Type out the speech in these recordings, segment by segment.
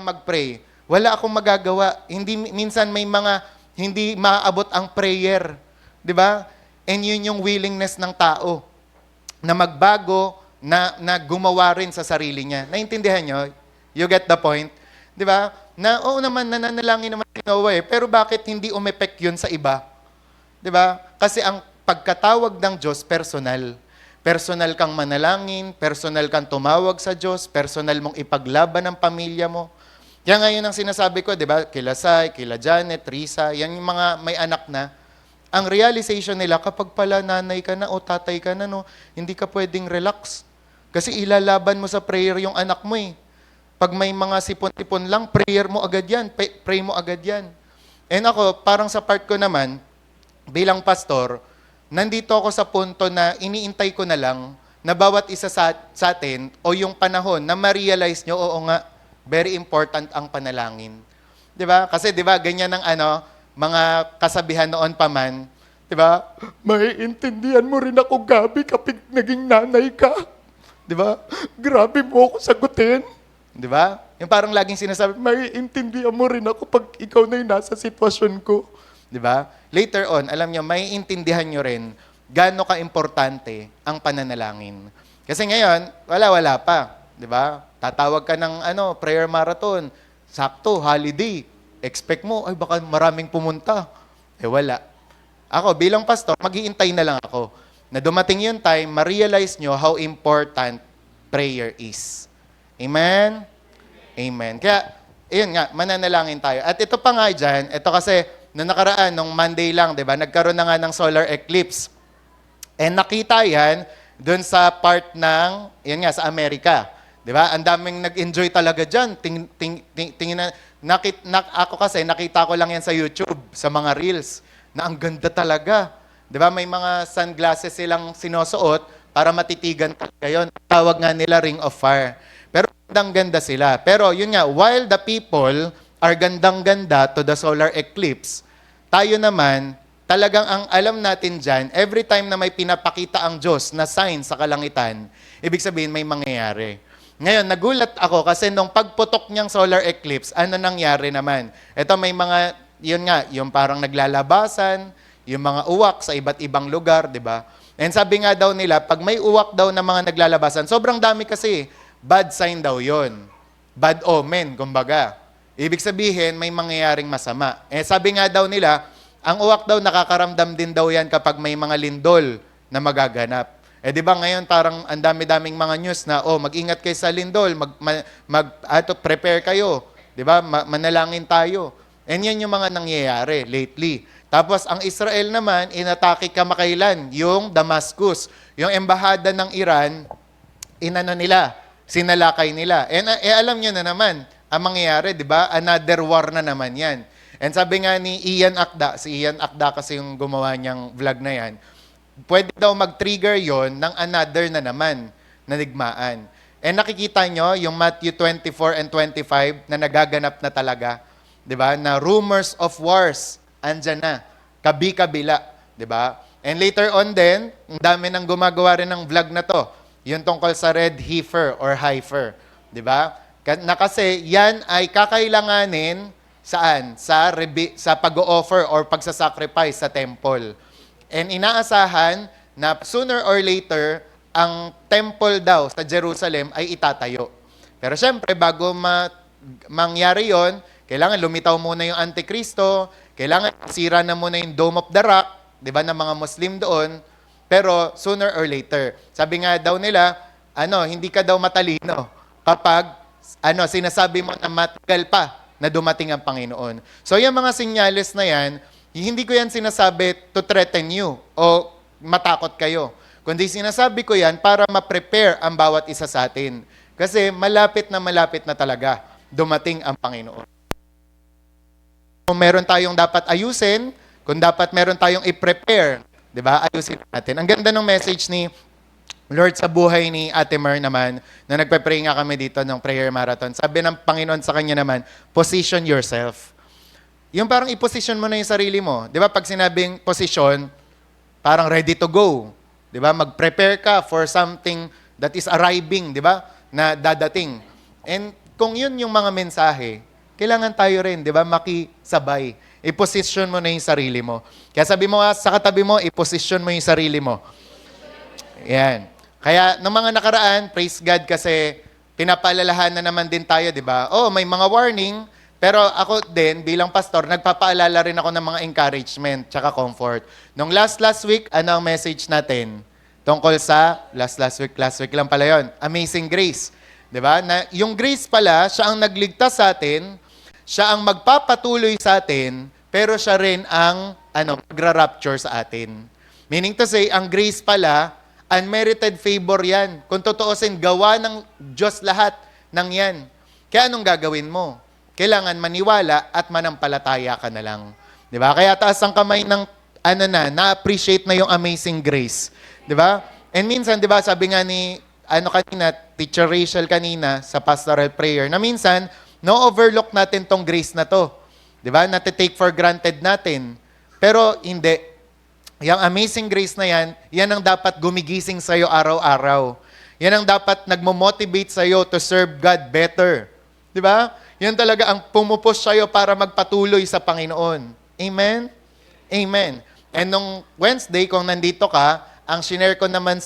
mag-pray. Wala akong magagawa. Hindi, minsan may mga hindi maaabot ang prayer. Di ba? And yun yung willingness ng tao na magbago, na gumawa rin sa sarili niya. Naintindihan nyo? You get the point? Di ba? Na, oo naman, nananalangin naman si Noah eh, pero bakit hindi umepek yun sa iba? Di ba? Kasi ang pagkatawag ng Diyos, personal. Personal kang manalangin, personal kang tumawag sa Diyos, personal mong ipaglaban ang pamilya mo. Kaya ngayon ang sinasabi ko, di ba, kila Sai, kila Janet, Risa, yan yung mga may anak na, ang realization nila, kapag pala nanay ka na o tatay ka na, no, hindi ka pwedeng relax. Kasi ilalaban mo sa prayer yung anak mo eh. Pag may mga sipon-sipon lang, prayer mo agad yan, pray mo agad yan. And ako, parang sa part ko naman, bilang pastor, nandito ako sa punto na iniintay ko na lang na bawat isa sa atin o yung panahon na ma-realize nyo, oo nga, very important ang panalangin. 'Di ba? Kasi 'di ba ganyan ang mga kasabihan noon pa man, 'di ba? Maiintindihan mo rin ako, Gabi, kapag naging nanay ka. 'Di ba? Grabe mo ako sagutin. 'Di ba? Yung parang laging sinasabi, maiintindihan mo rin ako pag ikaw na yung nasa sitwasyon ko. 'Di ba? Later on, alam niyo, maiintindihan niyo rin gaano ka-importante ang pananalangin. Kasi ngayon, wala pa. 'Di ba? Tatawag ka ng prayer marathon. Sakto, holiday. Expect mo, ay baka maraming pumunta. Eh wala. Ako, bilang pastor, mag-iintay na lang ako na dumating yung time, ma-realize nyo how important prayer is. Amen? Amen. Kaya, ayun nga, mananalangin tayo. At ito pa nga dyan, ito kasi, noong nakaraan, nung Monday lang, di ba, nagkaroon na nga ng solar eclipse. And nakita yan dun sa part ng, yan nga, sa Amerika. Di ba? Ang daming nag-enjoy talaga dyan. Tingin ako kasi, nakita ko lang yan sa YouTube, sa mga reels, na ang ganda talaga. Di ba? May mga sunglasses silang sinusuot para matitigan talaga yun. Tawag nga nila Ring of Fire. Pero gandang-ganda sila. Pero yun nga, while the people are gandang-ganda to the solar eclipse, tayo naman, talagang ang alam natin dyan, every time na may pinapakita ang Diyos na sign sa kalangitan, ibig sabihin may mangyayari. Ngayon, nagulat ako kasi nung pagputok niyang solar eclipse, ano nangyari naman? Ito may mga, yun nga, yung parang naglalabasan, yung mga uwak sa iba't ibang lugar, di ba? And sabi nga daw nila, pag may uwak daw na mga naglalabasan, sobrang dami kasi, bad sign daw yon, bad omen, kumbaga. Ibig sabihin, may mangyayaring masama. Eh sabi nga daw nila, ang uwak daw nakakaramdam din daw yan kapag may mga lindol na magaganap. Eh di ba ngayon parang ang dami-daming mga news na mag-ingat kayo sa lindol, prepare kayo, di ba? Manalangin tayo. And yan yung mga nangyayari lately. Tapos ang Israel naman inatake kamakailan yung Damascus, yung embahada ng Iran, sinalakay nila. Alam niyo na naman ang mangyayari, di ba? Another war na naman yan. And sabi nga ni Ian Akda, si Ian Akda kasi yung gumawa niyang vlog na yan, pwede daw mag-trigger yon ng another na naman na digmaan. And nakikita nyo yung Matthew 24 and 25 na nagaganap na talaga. 'Di ba? Na rumors of wars, andyan na. Kabi-kabila. 'Di ba? And later on din, ang dami nang gumagawa rin ng vlog na to. Yung tungkol sa red heifer or heifer. 'Di ba? Na kasi yan ay kakailanganin saan? Sa pag-o-offer or pagsasacrifice sa temple. And inaasahan na sooner or later, ang temple daw sa Jerusalem ay itatayo. Pero syempre, bago mangyari yon, kailangan lumitaw muna yung Antikristo, kailangan sira na muna yung Dome of the Rock, di ba, ng mga Muslim doon, pero sooner or later. Sabi nga daw nila, hindi ka daw matalino kapag sinasabi mo na matagal pa na dumating ang Panginoon. So yung mga senyales na yan, hindi ko yan sinasabi to threaten you o matakot kayo. Kundi sinasabi ko yan para ma-prepare ang bawat isa sa atin. Kasi malapit na talaga dumating ang Panginoon. Kung meron tayong dapat ayusin, kung dapat meron tayong i-prepare, di ba? Ayusin natin. Ang ganda ng message ni Lord sa buhay ni Ate Mer naman, na nagpe-pray nga kami dito ng prayer marathon. Sabi ng Panginoon sa kanya naman, position yourself. Yung parang i-position mo na yung sarili mo. Di ba pag sinabing position, parang ready to go. Di ba? Mag-prepare ka for something that is arriving, di ba? Na dadating. And kung yun yung mga mensahe, kailangan tayo rin, di ba, makisabay. I-position mo na yung sarili mo. Kaya sabi mo sa katabi mo, i-position mo yung sarili mo. Yan. Kaya, nung mga nakaraan, praise God kasi pinapaalalahan na naman din tayo, di ba? Oh, may mga warning, pero ako din, bilang pastor, nagpapaalala rin ako ng mga encouragement tsaka comfort. Nung last week, ano ang message natin? Tungkol sa, last week lang pala yon, Amazing Grace. Di ba? Na, yung grace pala, siya ang nagligtas sa atin, siya ang magpapatuloy sa atin, pero siya rin ang magra-rapture sa atin. Meaning to say, ang grace pala, unmerited favor yan. Kung totoosin, gawa ng Diyos lahat ng yan. Kaya anong gagawin mo? Kailangan maniwala at manampalataya ka na lang. Di ba? Kaya taas ang kamay ng na-appreciate na yung amazing grace. Di ba? And minsan, di ba, sabi nga ni, kanina, Teacher Rachel kanina sa pastoral prayer, na minsan, no-overlook natin tong grace na to. Di ba? Nati-take for granted natin. Pero hindi. Yung amazing grace na yan, yan ang dapat gumigising sa'yo araw-araw. Yan ang dapat nagmo-motivate sa'yo to serve God better. Di ba? Yan talaga ang pumupush sa'yo para magpatuloy sa Panginoon. Amen? Amen. And nung Wednesday, kung nandito ka, ang shinare ko naman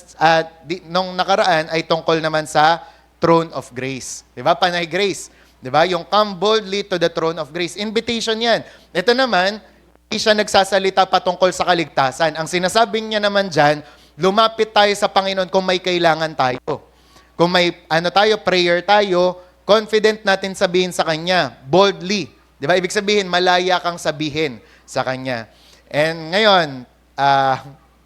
nung nakaraan ay tungkol naman sa throne of grace. Di ba? Panay grace. Di ba? Yung come boldly to the throne of grace. Invitation yan. Ito naman, hindi siya nagsasalita patungkol sa kaligtasan. Ang sinasabi niya naman dyan, lumapit tayo sa Panginoon kung may kailangan tayo. Kung may prayer tayo, confident natin sabihin sa Kanya, boldly. Di ba? Ibig sabihin, malaya kang sabihin sa Kanya. And ngayon,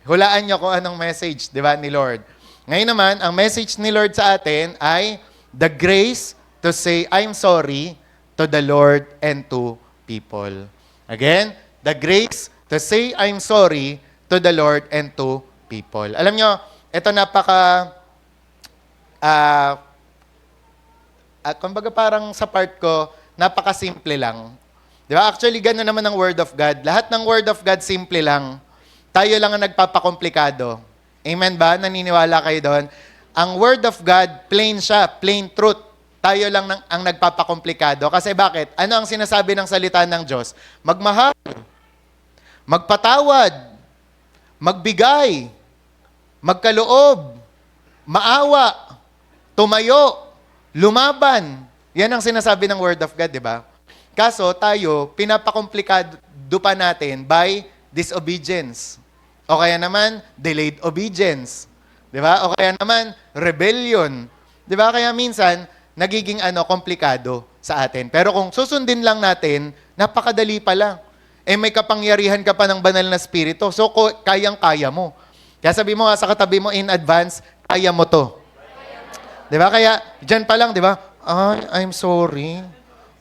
hulaan niyo kung anong message, di ba, ni Lord. Ngayon naman, ang message ni Lord sa atin ay the grace to say, I'm sorry to the Lord and to people. Again, the grace to say, I'm sorry to the Lord and to people. Alam nyo, ito kumbaga parang sa part ko, napaka-simple lang. Di ba? Actually, gano'n naman ang Word of God. Lahat ng Word of God, simple lang. Tayo lang ang nagpapakomplikado. Amen ba? Naniniwala kayo doon? Ang Word of God, plain siya, plain truth. Tayo lang ang nagpapakomplikado. Kasi bakit? Ano ang sinasabi ng salita ng Diyos? Magmahal, magpatawad, magbigay, magkaloob, maawa, tumayo, lumaban. Yan ang sinasabi ng Word of God, di ba? Kaso tayo, pinapakomplikado pa natin by disobedience. O kaya naman, delayed obedience. Di ba? O kaya naman, rebellion. Di ba? Kaya minsan, nagiging komplikado sa atin. Pero kung susundin lang natin, napakadali pala. May kapangyarihan ka pa ng banal na spirito. So, kayang-kaya mo. Kaya sabi mo sa katabi mo in advance, kaya mo to. Di ba? Kaya, dyan pa lang, di ba? I'm sorry.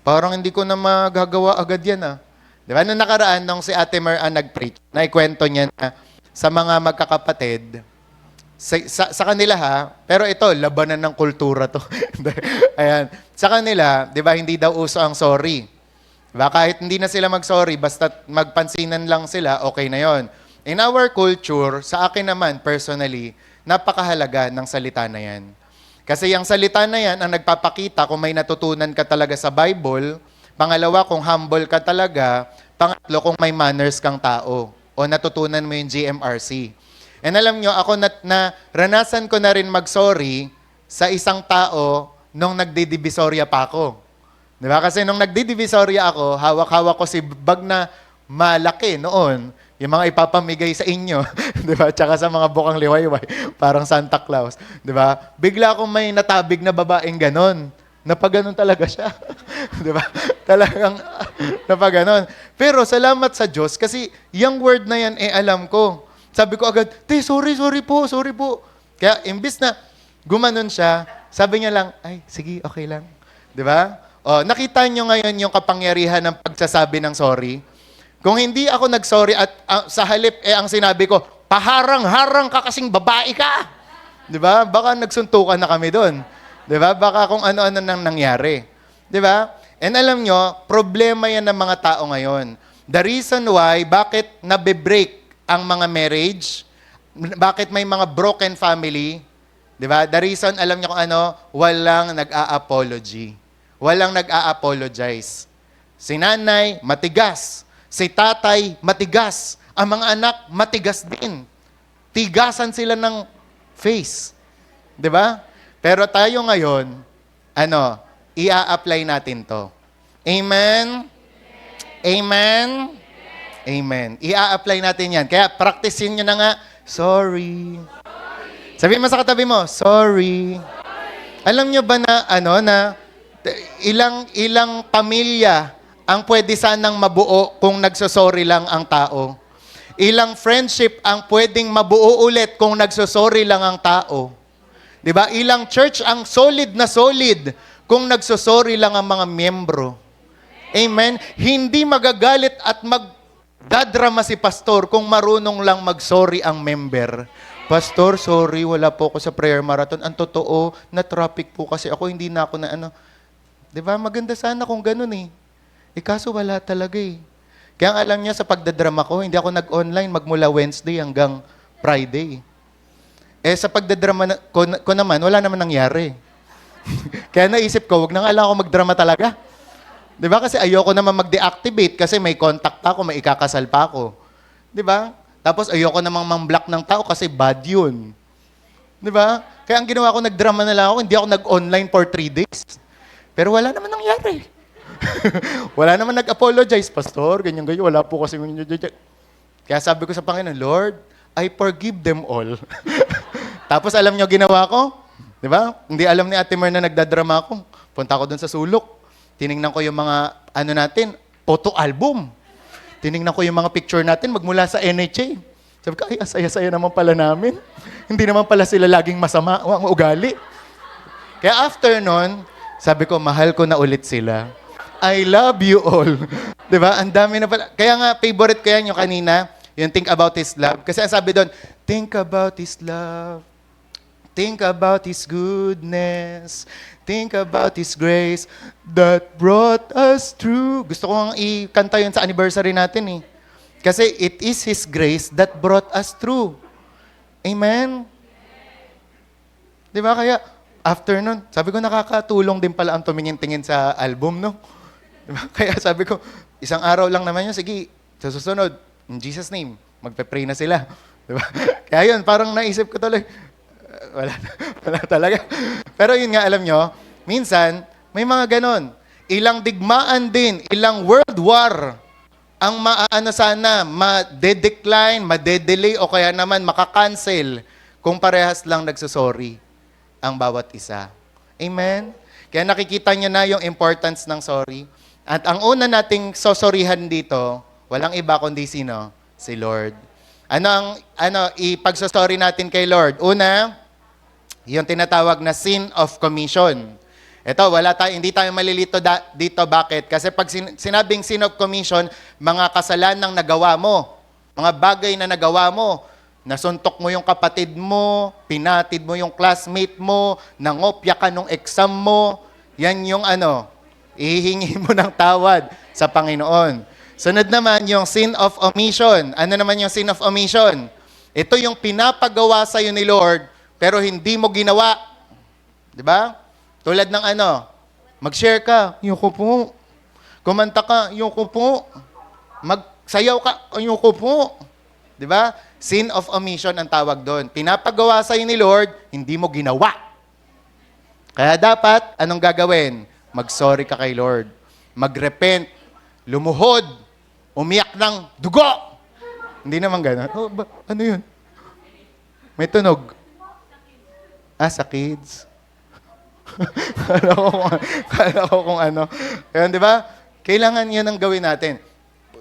Parang hindi ko na magagawa agad yan, Di ba? Noong nakaraan, nung si Ate Mer nag-preach, naikwento niya na sa mga magkakapatid, sa kanila pero ito, labanan ng kultura to. Ayan. Sa kanila, di ba, hindi daw uso ang sorry. Diba? Kahit hindi na sila mag-sorry, basta magpansinan lang sila, okay na yon. In our culture, sa akin naman, personally, napakahalaga ng salita na yan. Kasi yung salita na yan, ang nagpapakita kung may natutunan ka talaga sa Bible, pangalawa, kung humble ka talaga, pangatlo, kung may manners kang tao, o natutunan mo yung GMRC. And alam nyo, ako ranasan ko na rin mag-sorry sa isang tao nung nagdidivisoria pa ako. Di ba? Kasi nung nagdidivisoria ako, hawak-hawak ko si bag na malaki noon. Yung mga ipapamigay sa inyo. Di ba? Tsaka sa mga bukang liwayway. Parang Santa Claus. Di ba? Bigla akong may natabig na babaeng ganon. Napaganon talaga siya. Di ba? Talagang napaganon. Pero salamat sa Diyos kasi yung word na yan, alam ko. Sabi ko agad, sorry po. Kaya imbis na gumanon siya, sabi niya lang, ay, sige, okay lang. Di ba? O, nakita niyo ngayon yung kapangyarihan ng pagsasabi ng sorry. Kung hindi ako nag-sorry at sa halip, ang sinabi ko, paharang-harang ka kasing babae ka. Di ba? Baka nagsuntukan na kami doon. Di ba? Baka kung ano-ano nang nangyari. Di ba? And alam nyo, problema yan ng mga tao ngayon. The reason why, bakit nabe-break ang mga marriage, bakit may mga broken family, di ba? The reason, alam nyo kung ano, walang nag-a-apology. walang nag-a-apologize. Si nanay, matigas. Si tatay, matigas. Ang mga anak, matigas din. Tigasan sila ng face. 'Di ba? Pero tayo ngayon, ia-apply natin to. Amen? Amen? Amen. Ia-apply natin yan. Kaya practicein nyo na nga, sorry. Sabihin mo sa katabi mo, sorry. Alam nyo ba na ilang pamilya ang pwede sanang mabuo kung nagsosorry lang ang tao? Ilang friendship ang pwedeng mabuo ulit kung nagsosorry lang ang tao? 'Di ba? Ilang church ang solid na solid kung nagsosorry lang ang mga miyembro. Amen? Hindi magagalit at magdadrama si pastor kung marunong lang mag-sorry ang member. Pastor, sorry, wala po ako sa prayer marathon. Ang totoo, na-traffic po kasi ako, hindi na ako na Di ba? Maganda sana kung ganun eh. Kaso wala talaga eh. Kaya ang alam niya sa pagdadrama ko, hindi ako nag-online magmula Wednesday hanggang Friday. Sa pagdadrama ko naman, wala naman nangyari. Kaya naisip ko, wag na nga lang ako magdrama talaga. Di ba? Kasi ayoko naman mag-deactivate kasi may contact pa ako, may ikakasal pa ako. Di ba? Tapos ayoko namang mang-block ng tao kasi bad yun. Di ba? Kaya ang ginawa ko, nagdrama na lang ako, hindi ako nag-online for 3 days. Pero wala naman nangyari. Wala naman nag-apologize, Pastor, ganyan-ganyan, wala po kasi. Kaya sabi ko sa Panginoon, Lord, I forgive them all. Tapos alam nyo ginawa ko? Di ba? Hindi alam ni Ate Mer na nagdadrama ako. Punta ko doon sa sulok. Tiningnan ko yung mga, photo album. Tiningnan ko yung mga picture natin magmula sa NHA. Sabi ko, ay, asaya-saya naman pala namin. Hindi naman pala sila laging masama ang ugali. Kaya after nun, sabi ko, mahal ko na ulit sila. I love you all. Diba? Ang dami na pala. Kaya nga, favorite ko yan yung kanina, yung think about His love. Kasi ang sabi doon, think about His love. Think about His goodness. Think about His grace that brought us through. Gusto ko nga ikanta yun sa anniversary natin eh. Kasi it is His grace that brought us through. Amen? Di ba? Kaya, after nun, sabi ko nakakatulong din pala ang tumingin-tingin sa album, no? Di ba? Kaya sabi ko, isang araw lang naman yun, sige, sa susunod, in Jesus' name, magpe-pray na sila. Di ba? Kaya yun, parang naisip ko tuloy, wala talaga. Pero yun nga, alam nyo, minsan, may mga ganon. Ilang digmaan din, ilang world war, ang sana, ma-decline, ma-delay, o kaya naman makakancel kung parehas lang nagsusorry ang bawat isa. Amen? Kaya nakikita nyo na yung importance ng sorry. At ang una nating sosorihan dito, walang iba kundi sino? Si Lord. Ipagsosorry natin kay Lord? Una, yung tinatawag na sin of commission. Ito, hindi tayo malilito dito. Bakit? Kasi pag sinabing sin of commission, mga kasalanang nagawa mo, mga bagay na nagawa mo, nasuntok mo yung kapatid mo, pinatid mo yung classmate mo, nangopya ka nung exam mo, yan yung ihihingi mo ng tawad sa Panginoon. Sunod naman yung sin of omission. Ano naman yung sin of omission? Ito yung pinapagawa sa'yo ni Lord, pero hindi mo ginawa. Di ba? Tulad ng mag-share ka, yung ko po. Kumanta ka, yung ko po. Magsayaw ka, yung ko po. Di ba? Sin of omission ang tawag doon. Pinapagawa sa'yo ni Lord, hindi mo ginawa. Kaya dapat, anong gagawin? Mag-sorry ka kay Lord. Mag-repent. Lumuhod. Umiyak ng dugo. Hindi naman gano'n. Ano yun? May tunog. Sa kids. Kala ko kung ano. Ayun, di ba? Kailangan yun ang gawin natin.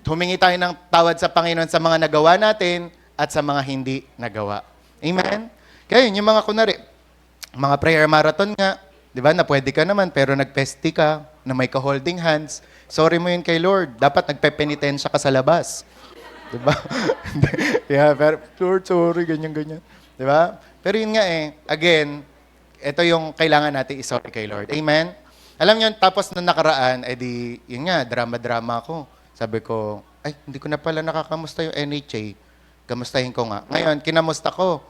Humingi tayo ng tawad sa Panginoon sa mga nagawa natin at sa mga hindi nagawa. Amen? Kaya yun, yung mga mga prayer marathon nga, di ba, na pwede ka naman, pero nagpesti ka, na may ka-holding hands, sorry mo yun kay Lord. Dapat nagpepenitensya ka sa labas. Di ba? Yeah, pero, Lord, sorry, ganyan-ganyan. Di ba? Pero yun nga again, ito yung kailangan natin isorry kay Lord. Amen? Alam niyo, tapos na nakaraan, yun nga, drama-drama ako. Sabi ko, hindi ko na pala nakakamusta yung NHA. Kamustahin ko nga. Ngayon, kinamusta ko.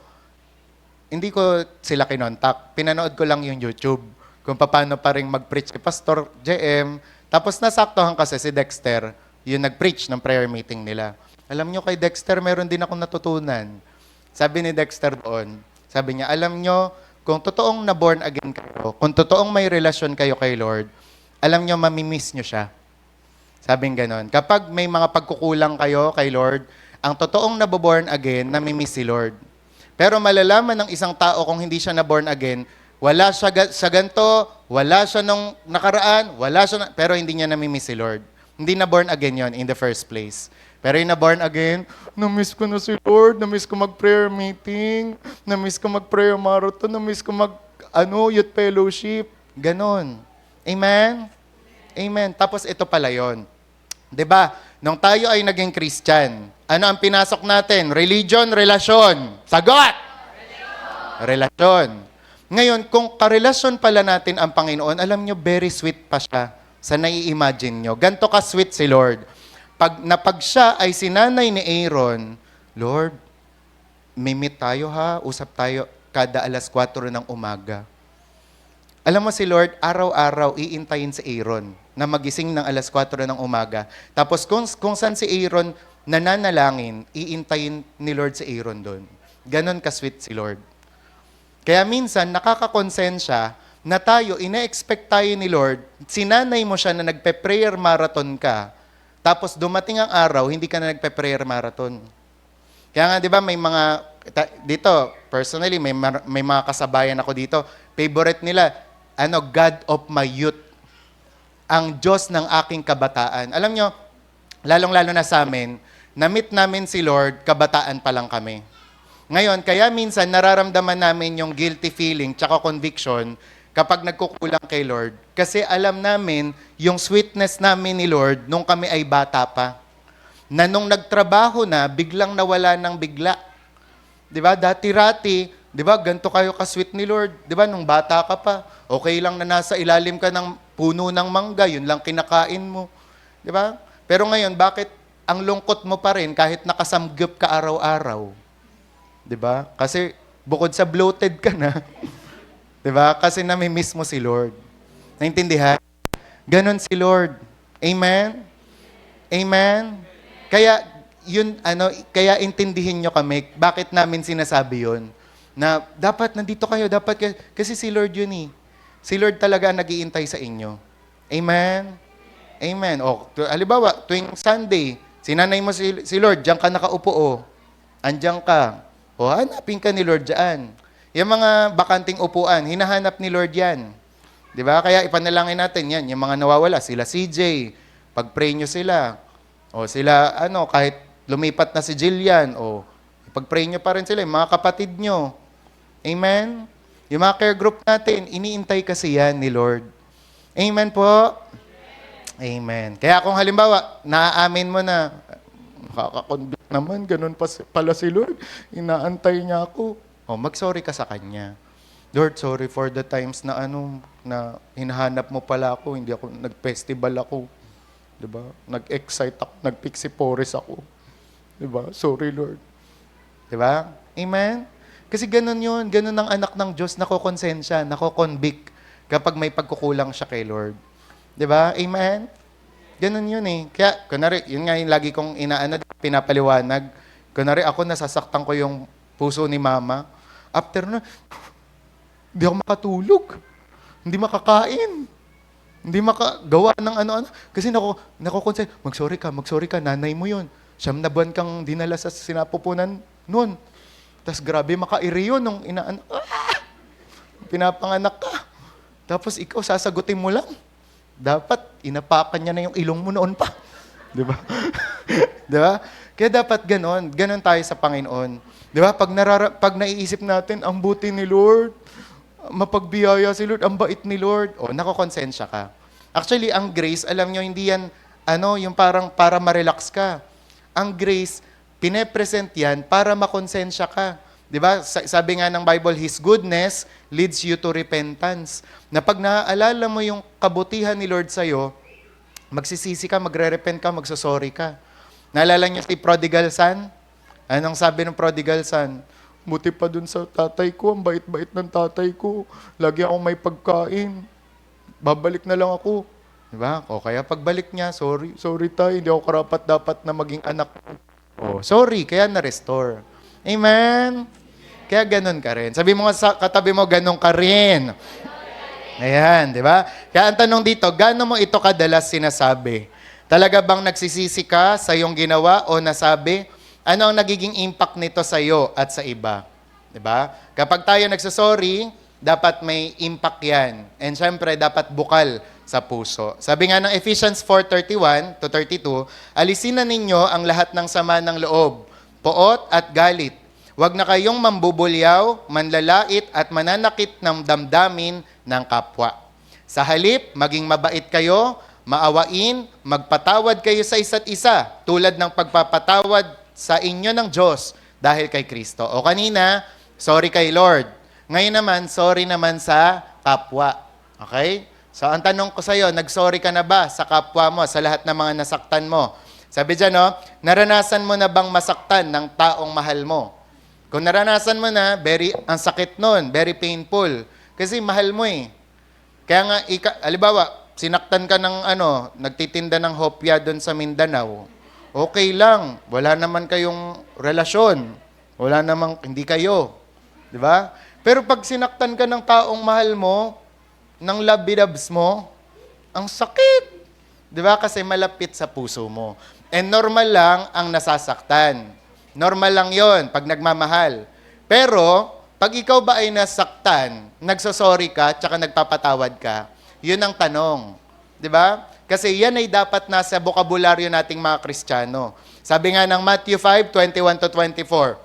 Hindi ko sila kinontak. Pinanood ko lang yung YouTube. kung paano pa rin mag-preach kay Pastor JM. Tapos nasaktohan kasi si Dexter, yung nag-preach ng prayer meeting nila. Alam nyo, kay Dexter, meron din akong natutunan. Sabi ni Dexter doon, sabi niya, alam nyo, kung totoong na-born again kayo, kung totoong may relasyon kayo kay Lord, alam nyo, mamimiss nyo siya. Sabing ganon. Kapag may mga pagkukulang kayo kay Lord, ang totoong naboborn again, namimiss si Lord. Pero malalaman ng isang tao kung hindi siya na-born again, wala siya sa ganito, wala siya nung nakaraan, pero hindi niya namimiss si Lord. Hindi na-born again yon in the first place. Pero yung na-born again, na-miss ko na si Lord, na-miss ko mag-prayer meeting, na-miss ko mag-prayer marathon, na-miss ko youth fellowship. Ganon. Amen? Amen. Tapos ito pala yon. 'Di ba? Nung tayo ay naging Christian, ano ang pinasok natin? Religion, relasyon. Sagot! Relasyon. Ngayon, kung karelasyon pala natin ang Panginoon, alam nyo, very sweet pa siya sa nai-imagine nyo. Ganto ka sweet si Lord. Pag siya ay sinanay ni Aaron, Lord, may meet tayo ha, usap tayo kada alas 4 ng umaga. Alam mo si Lord, araw-araw iintayin si Aaron na magising ng alas 4 ng umaga. Tapos kung saan si Aaron nananalangin, iintayin ni Lord si Aaron doon. Ganon ka-sweet si Lord. Kaya minsan, nakakakonsensya na tayo, ina-expect tayo ni Lord, sinanay mo siya na nagpe-prayer marathon ka, tapos dumating ang araw, hindi ka na nagpe-prayer marathon. Kaya nga, di ba, may mga, dito, personally, may mga kasabayan ako dito, favorite nila, God of my youth. Ang Diyos ng aking kabataan. Alam nyo, lalong-lalo na sa amin, na-meet namin si Lord, kabataan pa lang kami. Ngayon, kaya minsan nararamdaman namin yung guilty feeling tsaka conviction kapag nagkukulang kay Lord. Kasi alam namin yung sweetness namin ni Lord nung kami ay bata pa. Na nung nagtrabaho na, biglang nawala ng bigla. Di ba? Dati-rati, di ba, ganito kayo ka-sweet ni Lord. Di ba, nung bata ka pa, okay lang na nasa ilalim ka ng puno ng mangga, yun lang kinakain mo. Di ba? Pero ngayon, bakit ang lungkot mo pa rin kahit nakasamgyup ka araw-araw? Di ba? Kasi bukod sa bloated ka na, di ba? Kasi nami-miss mo si Lord. Naintindihan? Ganon si Lord. Amen? Amen? Kaya, kaya intindihin nyo kami, bakit namin sinasabi yun? Na dapat nandito kayo, kasi si Lord yun eh. Si Lord talaga ang nag-iintay sa inyo. Amen? Amen. Halimbawa, tuwing Sunday, sinanay mo si Lord, diyan ka nakaupo, andyan ka. Hanapin ka ni Lord dyan. Yung mga bakanting upuan, hinahanap ni Lord yan. Di ba? Kaya ipanalangin natin yan. Yung mga nawawala, sila CJ, pag-pray nyo sila. O sila, kahit lumipat na si Jillian, pag-pray nyo pa rin sila, yung mga kapatid nyo. Amen? Yung mga care group natin, iniintay kasi yan ni Lord. Amen po? Amen. Kaya kung halimbawa, naaamin mo na, nakaka-convict naman, ganun pala si Lord. Inaantay niya ako. Mag-sorry ka sa Kanya. Lord, sorry for the times na na hinahanap mo pala ako, hindi ako, nag-festival ako. Diba? Nag-excite ako, nag-pixipores ako. Diba? Sorry, Lord. Diba? Amen? Kasi ganun yun. Ganun ang anak ng Diyos, nakokonsensya, nakokonvict kapag may pagkukulang siya kay Lord. Diba? Amen? Ganun yun eh. Kaya, kunwari, yun nga yung lagi kong pinapaliwanag. Kunwari, ako nasasaktan ko yung puso ni Mama. After na, hindi ako makatulog. Hindi makakain. Hindi makagawa ng ano-ano. Kasi nakukonsen, mag-sorry ka, nanay mo yun. 9 na buwan kang dinala sa sinapupunan noon. Tapos grabe makairi yun nung pinapanganak ka. Tapos ikaw, sasagutin mo lang. Dapat, inapakan niya na yung ilong mo noon pa. Di ba? Di ba? Kaya dapat ganon. Ganon tayo sa Panginoon. Di ba? Pag naiisip natin, ang buti ni Lord, mapagbiyaya si Lord, ang bait ni Lord, nakokonsensya ka. Actually, ang grace, alam nyo, hindi yan, yung parang para ma-relax ka. Ang grace, pine-present yan para makonsensya ka. Diba? Sabi nga ng Bible, His goodness leads you to repentance. Na pag naaalala mo yung kabutihan ni Lord sa'yo, magsisisi ka, magre-repent ka, magsasorry ka. Naalala niyo si prodigal son? Anong sabi ng prodigal son? Buti pa dun sa tatay ko, ang bait-bait ng tatay ko. Lagi akong may pagkain. Babalik na lang ako. Diba? O kaya pagbalik niya, sorry tayo, hindi ako karapat dapat na maging anak ko. Oh, sorry, kaya na-restore. Amen? Kaya ganun ka rin. Sabi mo nga sa katabi mo, ganun ka rin. Ayan, di ba? Kaya ang tanong dito, gaano mo ito kadalas sinasabi? Talaga bang nagsisisi ka sa iyong ginawa o nasabi? Ano ang nagiging impact nito sa iyo at sa iba? Di ba? Kapag tayo nagsasorry, dapat may impact yan. And syempre, dapat bukal sa puso. Sabi nga ng Ephesians 4:31 to 32, alisin na ninyo ang lahat ng sama ng loob, poot at galit. Huwag na kayong mambubulyaw, manlalait at mananakit ng damdamin ng kapwa. Sa halip, maging mabait kayo, maawain, magpatawad kayo sa isa't isa, tulad ng pagpapatawad sa inyo ng Diyos dahil kay Kristo. O kanina, sorry kay Lord. Ngayon naman, sorry naman sa kapwa. Okay? So, ang tanong ko sa iyo, nag-sorry ka na ba sa kapwa mo, sa lahat ng mga nasaktan mo? Sabi dyan, no, naranasan mo na bang masaktan ng taong mahal mo? Kung naranasan mo na, ang sakit nun, very painful. Kasi mahal mo eh. Kaya nga, alibawa, sinaktan ka ng nagtitinda ng hopya doon sa Mindanao. Okay lang, wala naman kayong relasyon. Wala namang, hindi kayo. Di ba? Pero pag sinaktan ka ng taong mahal mo, ng labidabs mo, ang sakit. Di ba? Kasi malapit sa puso mo. And normal lang ang nasasaktan. Normal lang yon pag nagmamahal. Pero, pag ikaw ba ay nasaktan, nagsosorry ka, tsaka nagpapatawad ka, yun ang tanong. Di ba? Kasi yan ay dapat nasa bokabularyo nating mga Kristiyano. Sabi nga ng Matthew 5:21 to 24,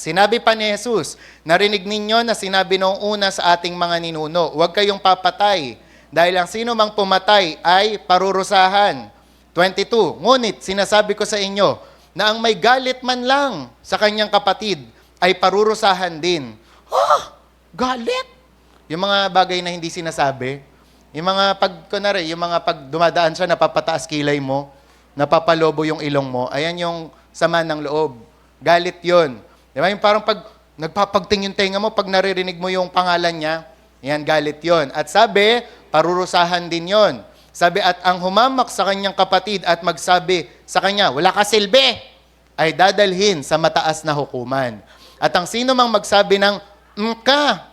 sinabi pa ni Jesus, narinig ninyo na sinabi noong una sa ating mga ninuno, huwag kayong papatay, dahil ang sino mang pumatay ay parurusahan. 22, ngunit sinasabi ko sa inyo, na ang may galit man lang sa kanyang kapatid ay parurusahan din. Galit? Yung mga bagay na hindi sinasabi, yung mga pag dumadaan siya, napapataas kilay mo, napapalobo yung ilong mo, ayan yung sama ng loob. Galit yon. Di ba? Yung parang pag nagpapagting yung tenga mo, pag naririnig mo yung pangalan niya, yan, galit yon. At sabi, parurusahan din yon. Sabi, at ang humamak sa kanyang kapatid at magsabi sa kanya, wala ka silbi, ay dadalhin sa mataas na hukuman. At ang sino mang magsabi ng, ka,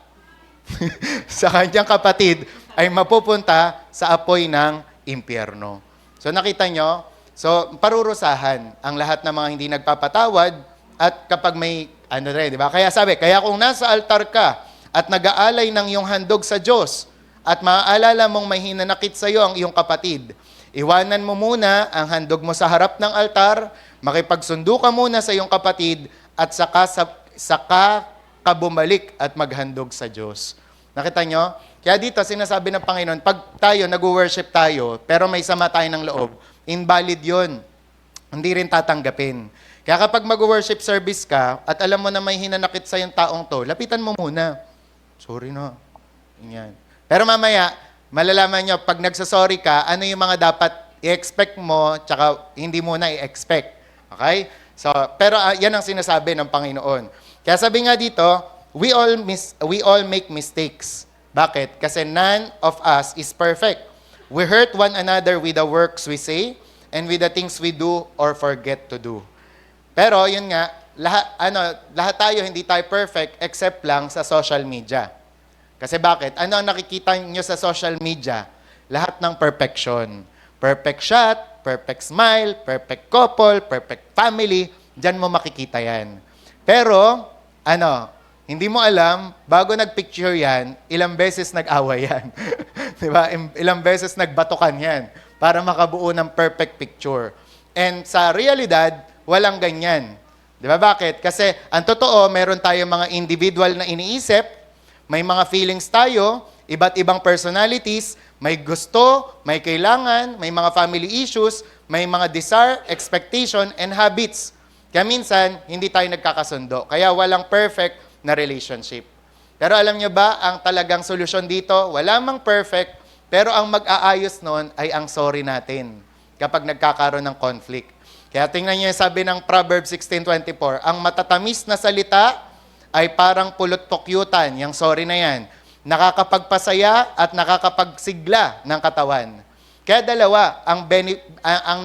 sa kanyang kapatid, ay mapupunta sa apoy ng impyerno. So nakita nyo, so parurusahan ang lahat ng mga hindi nagpapatawad. At kapag may, di ba? Kaya sabi, kaya kung nasa altar ka at nag-aalay ng iyong handog sa Diyos at maaalala mong may hinanakit sa iyo ang iyong kapatid, iwanan mo muna ang handog mo sa harap ng altar, makipagsundo ka muna sa iyong kapatid at saka ka bumalik at maghandog sa Diyos. Nakita nyo? Kaya dito, sinasabi ng Panginoon, pag tayo, nag-worship tayo, pero may sama tayo ng loob, invalid yun. Hindi rin tatanggapin. Kaya kapag mag-worship service ka, at alam mo na may hinanakit sa yung taong to, lapitan mo muna. Sorry na. Yan. Pero mamaya, malalaman nyo, pag nagsasorry ka, ano yung mga dapat i-expect mo, tsaka hindi mo na i-expect. Okay? So, pero yan ang sinasabi ng Panginoon. Kaya sabi nga dito, we all make mistakes. Bakit? Kasi none of us is perfect. We hurt one another with the works we say, and with the things we do or forget to do. Pero yun nga, lahat tayo hindi tayo perfect except lang sa social media. Kasi bakit? Ano ang nakikita nyo sa social media? Lahat ng perfection. Perfect shot, perfect smile, perfect couple, perfect family, diyan mo makikita yan. Pero, hindi mo alam, bago nagpicture yan, ilang beses nag-away yan. Diba? Ilang beses nagbatukan yan para makabuo ng perfect picture. And sa realidad, walang ganyan. Di ba? Bakit? Kasi ang totoo, meron tayong mga individual na iniisip, may mga feelings tayo, iba't ibang personalities, may gusto, may kailangan, may mga family issues, may mga desire, expectation, and habits. Kaya minsan, hindi tayo nagkakasundo. Kaya walang perfect na relationship. Pero alam nyo ba, ang talagang solusyon dito, wala mang perfect, pero ang mag-aayos nun ay ang sorry natin kapag nagkakaroon ng conflict. Kaya tingnan niyo yung sabi ng Proverbs 16:24, ang matatamis na salita ay parang pulot-pukyutan, yung sorry na yan. Nakakapagpasaya at nakakapagsigla ng katawan. Kaya dalawa ang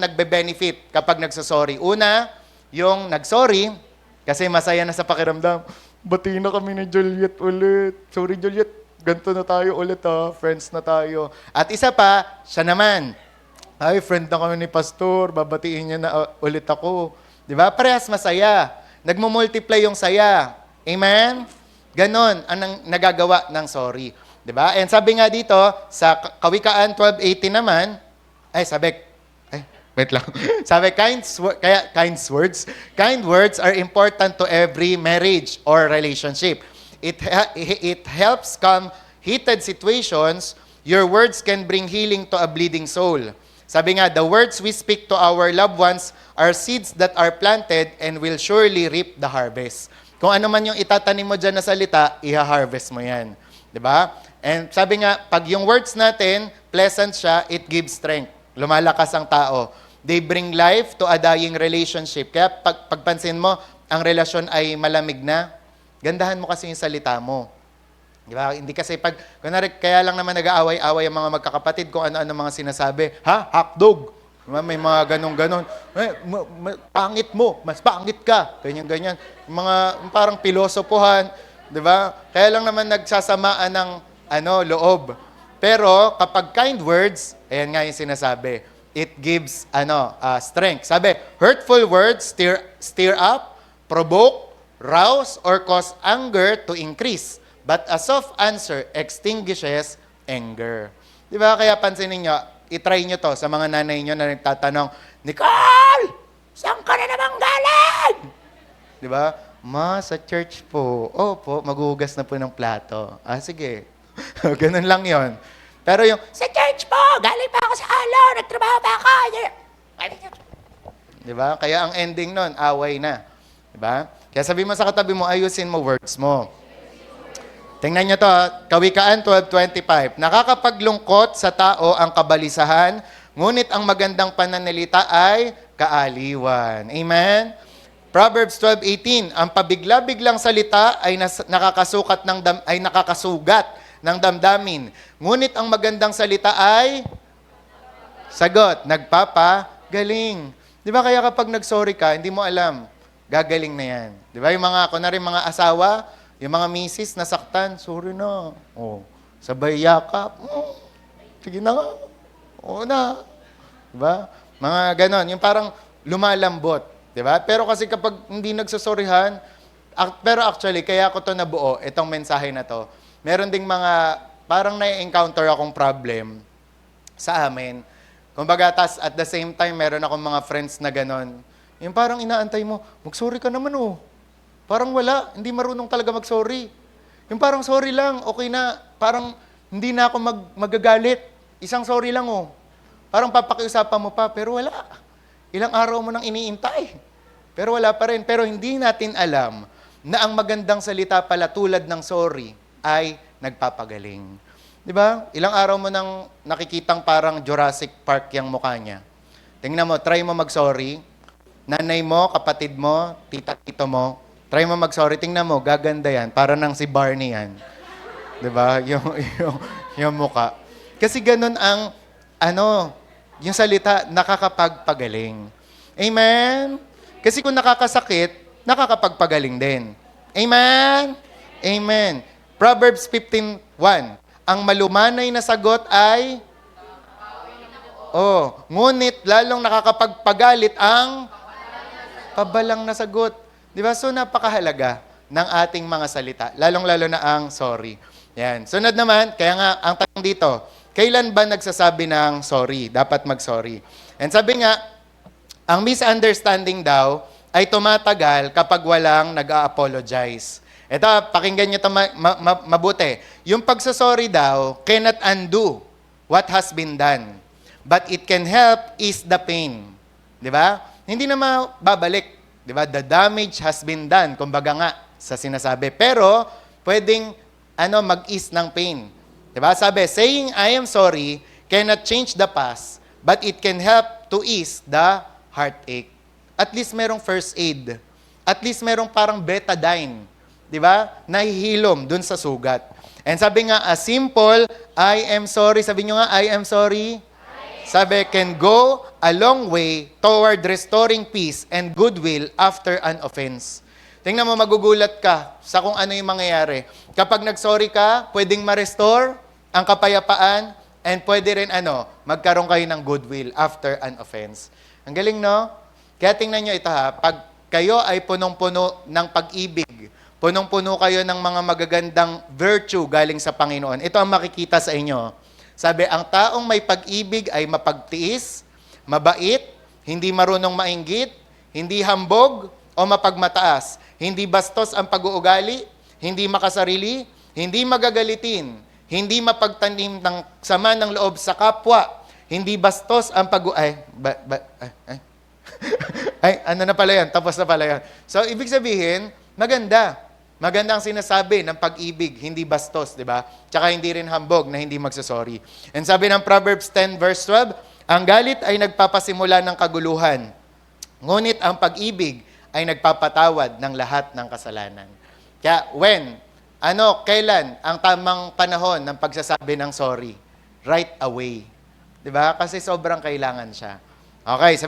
nagbe-benefit kapag nagsasorry. Una, yung nagsorry, kasi masaya na sa pakiramdam. Bati na kami ni Juliet ulit. Sorry Juliet, ganito na tayo ulit ha. Friends na tayo. At isa pa, siya naman. Ay, friend na kami ni Pastor. Babatiin niya na ulit ako. Di ba? Parehas masaya. Nagmumultiply yung saya. Amen? Ganon ang nagagawa ng sorry. Di ba? And sabi nga dito, sa Kawikaan 12:18 naman, wait lang. Sabi, kind words are important to every marriage or relationship. It helps calm heated situations. Your words can bring healing to a bleeding soul. Sabi nga, the words we speak to our loved ones are seeds that are planted and will surely reap the harvest. Kung ano man yung itatanim mo dyan na salita, iha-harvest mo yan. Diba? And sabi nga, pag yung words natin, pleasant siya, it gives strength. Lumalakas ang tao. They bring life to a dying relationship. Kaya pagpansin mo, ang relasyon ay malamig na, gandahan mo kasi yung salita mo. Diba? Hindi kasi kaya lang naman nag-aaway-away ang mga magkakapatid kung ano-ano mga sinasabi. Ha? Hotdog! Diba? May mga ganon-ganon. Pangit mo, mas pangit ka. Ganyan-ganyan. Mga parang pilosopohan. Diba? Kaya lang naman nagsasamaan ng loob. Pero kapag kind words, ayan nga yung sinasabi, it gives strength. Sabi, hurtful words stir up, provoke, rouse, or cause anger to increase. But a soft answer extinguishes anger. Di ba? Kaya pansinin nyo, itry nyo to sa mga nanay nyo na nagtatanong, Nicole! Saan ka na naman galing? Di ba? Ma, sa church po. Opo, maghuhugas na po ng plato. Sige. Ganun lang yon. Pero yung, sa church po, galing pa ako sa halo, nagtrabaho pa ako. Di ba? Kaya ang ending nun, away na. Di ba? Kaya sabi mo sa katabi mo, ayusin mo words mo. Tingnan nyo to, Kawikaan 12:25. Nakakapaglungkot sa tao ang kabalisahan, ngunit ang magandang pananalita ay kaaliwan. Amen? Proverbs 12:18. Ang pabigla-biglang salita ay nakakasugat ng damdamin. Ngunit ang magandang salita ay sagot, nagpapagaling. Di ba kaya kapag nag-sorry ka, hindi mo alam, gagaling na yan. Di ba yung mga asawa, yung mga misis nasaktan, sorry na. Sabay yakap. Sige na nga. Oo na. Diba? Mga ganon. Yung parang lumalambot. Diba? Pero kasi kapag hindi nagsasorryhan, pero actually, kaya ko to nabuo, itong mensahe na to, meron ding parang na-encounter akong problem sa amin. Kumbaga, at the same time, meron akong mga friends na ganon. Yung parang inaantay mo, mag-sorry ka naman Parang wala, hindi marunong talaga mag-sorry. Yung parang sorry lang, okay na. Parang hindi na ako magagalit. Isang sorry lang Parang papakiusapan mo pa, pero wala. Ilang araw mo nang iniintay. Pero wala pa rin. Pero hindi natin alam na ang magandang salita pala tulad ng sorry ay nagpapagaling. Di ba? Ilang araw mo nang nakikitang parang Jurassic Park yung mukha niya. Tingnan mo, try mo mag-sorry. Nanay mo, kapatid mo, tita-tito mo, try mo mag-sorry, tingnan mo, gaganda yan. Para nang si Barney yan. Diba? Yung muka. Kasi ganun ang, yung salita, nakakapagpagaling. Amen? Kasi kung nakakasakit, nakakapagpagaling din. Amen? Amen. Proverbs 15:1. Ang malumanay na sagot ay, ngunit lalong nakakapagpagalit ang pabalang na sagot. Di ba? So, napakahalaga ng ating mga salita. Lalong-lalo na ang sorry. Yan. Sunod naman, kaya nga, ang tanong dito, kailan ba nagsasabi ng sorry? Dapat mag-sorry. And sabi nga, ang misunderstanding daw ay tumatagal kapag walang nag-a-apologize. Ito, pakinggan nyo ito mabuti. Yung pagsasorry daw cannot undo what has been done. But it can help ease the pain. Di ba? Hindi na mababalik. Diba? The damage has been done, kumbaga nga, sa sinasabi. Pero, pwedeng, mag-ease ng pain. Diba? Sabi, saying, I am sorry, cannot change the past, but it can help to ease the heartache. At least merong first aid. At least merong parang betadine. di ba? Nahihilom dun sa sugat. And sabi nga, a simple, I am sorry. Sabi nyo nga, I am sorry. Sabi, can go a long way toward restoring peace and goodwill after an offense. Tingnan mo, magugulat ka sa kung ano yung mangyayari. Kapag nag-sorry ka, pwedeng ma-restore ang kapayapaan and pwede rin magkaroon kayo ng goodwill after an offense. Ang galing, no? Kaya tingnan nyo ito ha, pag kayo ay punong-puno ng pag-ibig, punong-puno kayo ng mga magagandang virtue galing sa Panginoon, ito ang makikita sa inyo. Sabi, ang taong may pag-ibig ay mapagtiis, mabait, hindi marunong mainggit, hindi hambog o mapagmataas, hindi bastos ang pag-uugali, hindi makasarili, hindi magagalitin, hindi mapagtanim ng sama ng loob sa kapwa, hindi bastos ang ano na pala yan, tapos na pala yan. So, ibig sabihin, maganda. Maganda ang sinasabi ng pag-ibig, hindi bastos, di ba? Tsaka hindi rin hambog na hindi magsasorry. And sabi ng Proverbs 10 verse 12, ang galit ay nagpapasimula ng kaguluhan. Ngunit ang pag-ibig ay nagpapatawad ng lahat ng kasalanan. Kaya kailan ang tamang panahon ng pagsasabi ng sorry? Right away. Di ba? Kasi sobrang kailangan siya. Okay, sa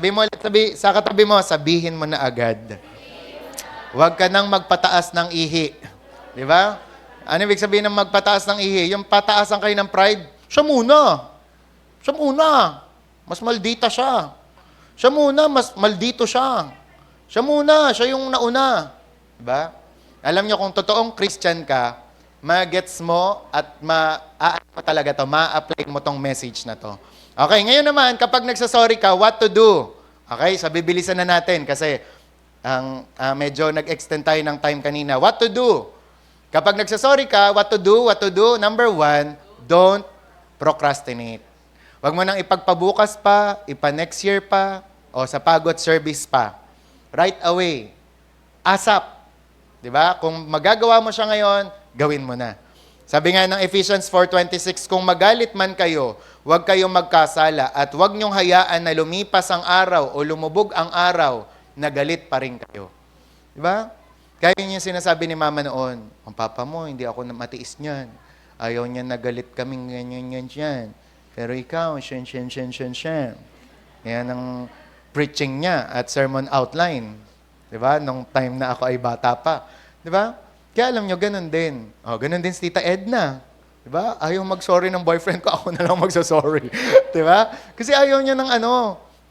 katabi mo, sabihin mo na agad. Huwag ka nang magpataas ng ihi. Di ba? Ano ibig sabihin ng magpataas ng ihi? Yung pataasan kayo ng pride, siya muna. Siya muna. Mas maldita siya. Siya muna, mas maldito siya. Siya muna, siya yung nauna. Di ba? Alam niyo, kung totoong Christian ka, ma-gets mo at ma-apply mo tong message na to. Okay, ngayon naman, kapag nagsasorry ka, what to do? Okay, so bibilisan na natin kasi medyo nag-extend tayo ng time kanina. What to do? Kapag nagsasorry ka, what to do? Number 1, don't procrastinate. Huwag mo nang ipagpabukas pa, ipa-next year pa, o sa pagod service pa. Right away. ASAP. Diba? Kung magagawa mo siya ngayon, gawin mo na. Sabi nga ng Ephesians 4:26, kung magalit man kayo, huwag kayong magkasala at huwag niyong hayaan na lumipas ang araw o lumubog ang araw na galit pa rin kayo. Diba? Kaya yun yung sinasabi ni Mama noon, ang papa mo, hindi ako matiis niyan. Ayaw niya na galit kaming ganyan. Pero ikaw, shen. Yan ang preaching niya at sermon outline. Diba? Nung time na ako ay bata pa. Diba? Kaya alam nyo, ganun din. Ganun din si Tita Edna. Diba? Ayaw mag-sorry ng boyfriend ko, ako na lang magsasorry. Diba? Kasi ayaw niya ng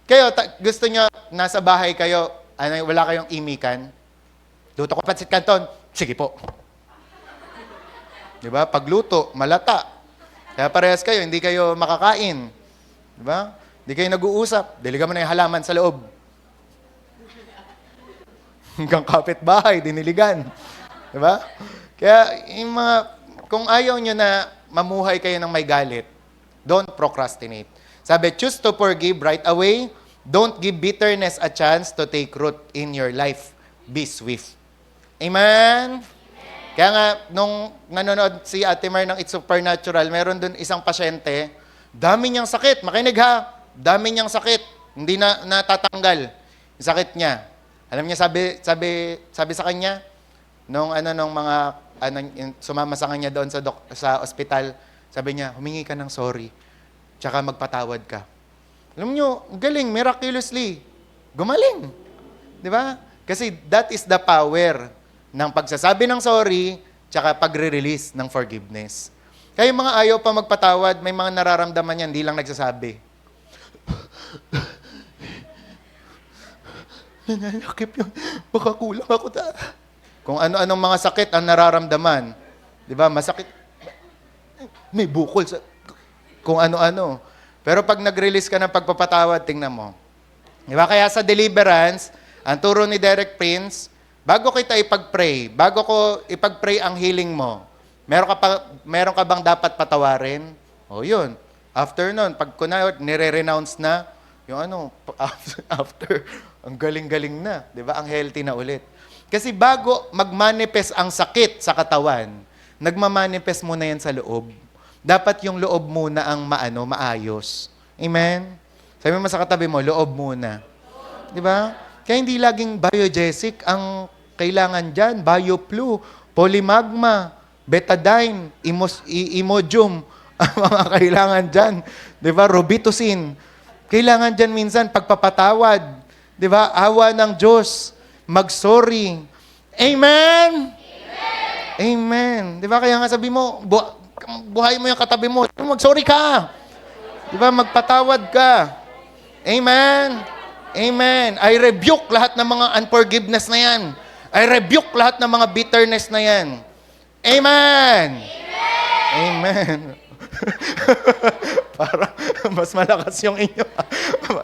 Kayo, gusto niyo, nasa bahay kayo, wala kayong imikan? Luto ko pansit canton? Sige po. Diba? Pagluto, malata. Kaya parehas kayo, hindi kayo makakain. Diba? Hindi kayo nag-uusap. Diligan mo na yung halaman sa loob. Hanggang kapitbahay, diniligan. Diba? Kaya, kung ayaw nyo na mamuhay kayo ng may galit, don't procrastinate. Sabi, choose to forgive right away. Don't give bitterness a chance to take root in your life. Be swift. Amen? Kaya nga, nung nanonood si Ate Mar ng It's Supernatural, meron dun isang pasyente, dami niyang sakit. Makinig ha. Dami niyang sakit. Hindi na natatanggal yung sakit niya. Alam niya, sabi sa kanya, nung sumama sa kanya doon sa ospital, sabi niya, humingi ka ng sorry. Tsaka magpatawad ka. Alam nyo, galing, miraculously. Gumaling. Di ba? Kasi that is the power ng pagsasabi ng sorry, tsaka pagre-release ng forgiveness. Kaya yung mga ayaw pa magpatawad, may mga nararamdaman yan, hindi lang nagsasabi. Nananakip yun. Baka kulang ako Kung ano-anong mga sakit ang nararamdaman. Di ba? Masakit. May bukol sa kung ano-ano. Pero pag nag-release ka ng pagpapatawad, tingnan mo. Diba? Kaya sa deliverance, ang turo ni Derek Prince, bago kita ipag-pray, bago ko ipag-pray ang healing mo, meron ka bang dapat patawarin? Yun. After nun, pag nire-renounce na, yung after, ang galing-galing na. Diba? Ang healthy na ulit. Kasi bago mag-manifest ang sakit sa katawan, nagmamanifest muna yan sa loob. Dapat yung loob muna ang maayos. Amen? Sabi mo sa katabi mo, loob muna. Di ba? Kaya hindi laging biogesic ang kailangan dyan. Bioflu. polymagma, betadine, imodium, ang mga kailangan dyan. Di ba? Robitussin. Kailangan dyan minsan pagpapatawad. Di ba? Awa ng Diyos. Mag-sorry. Amen? Amen. Di ba? Kaya nga sabi mo, buhay mo yung katabi mo. Mag-sorry ka. Di ba? Magpatawad ka. Amen? Amen. I rebuke lahat ng mga unforgiveness na yan. I rebuke lahat ng mga bitterness na yan. Amen. Amen. Para mas malakas yung inyo.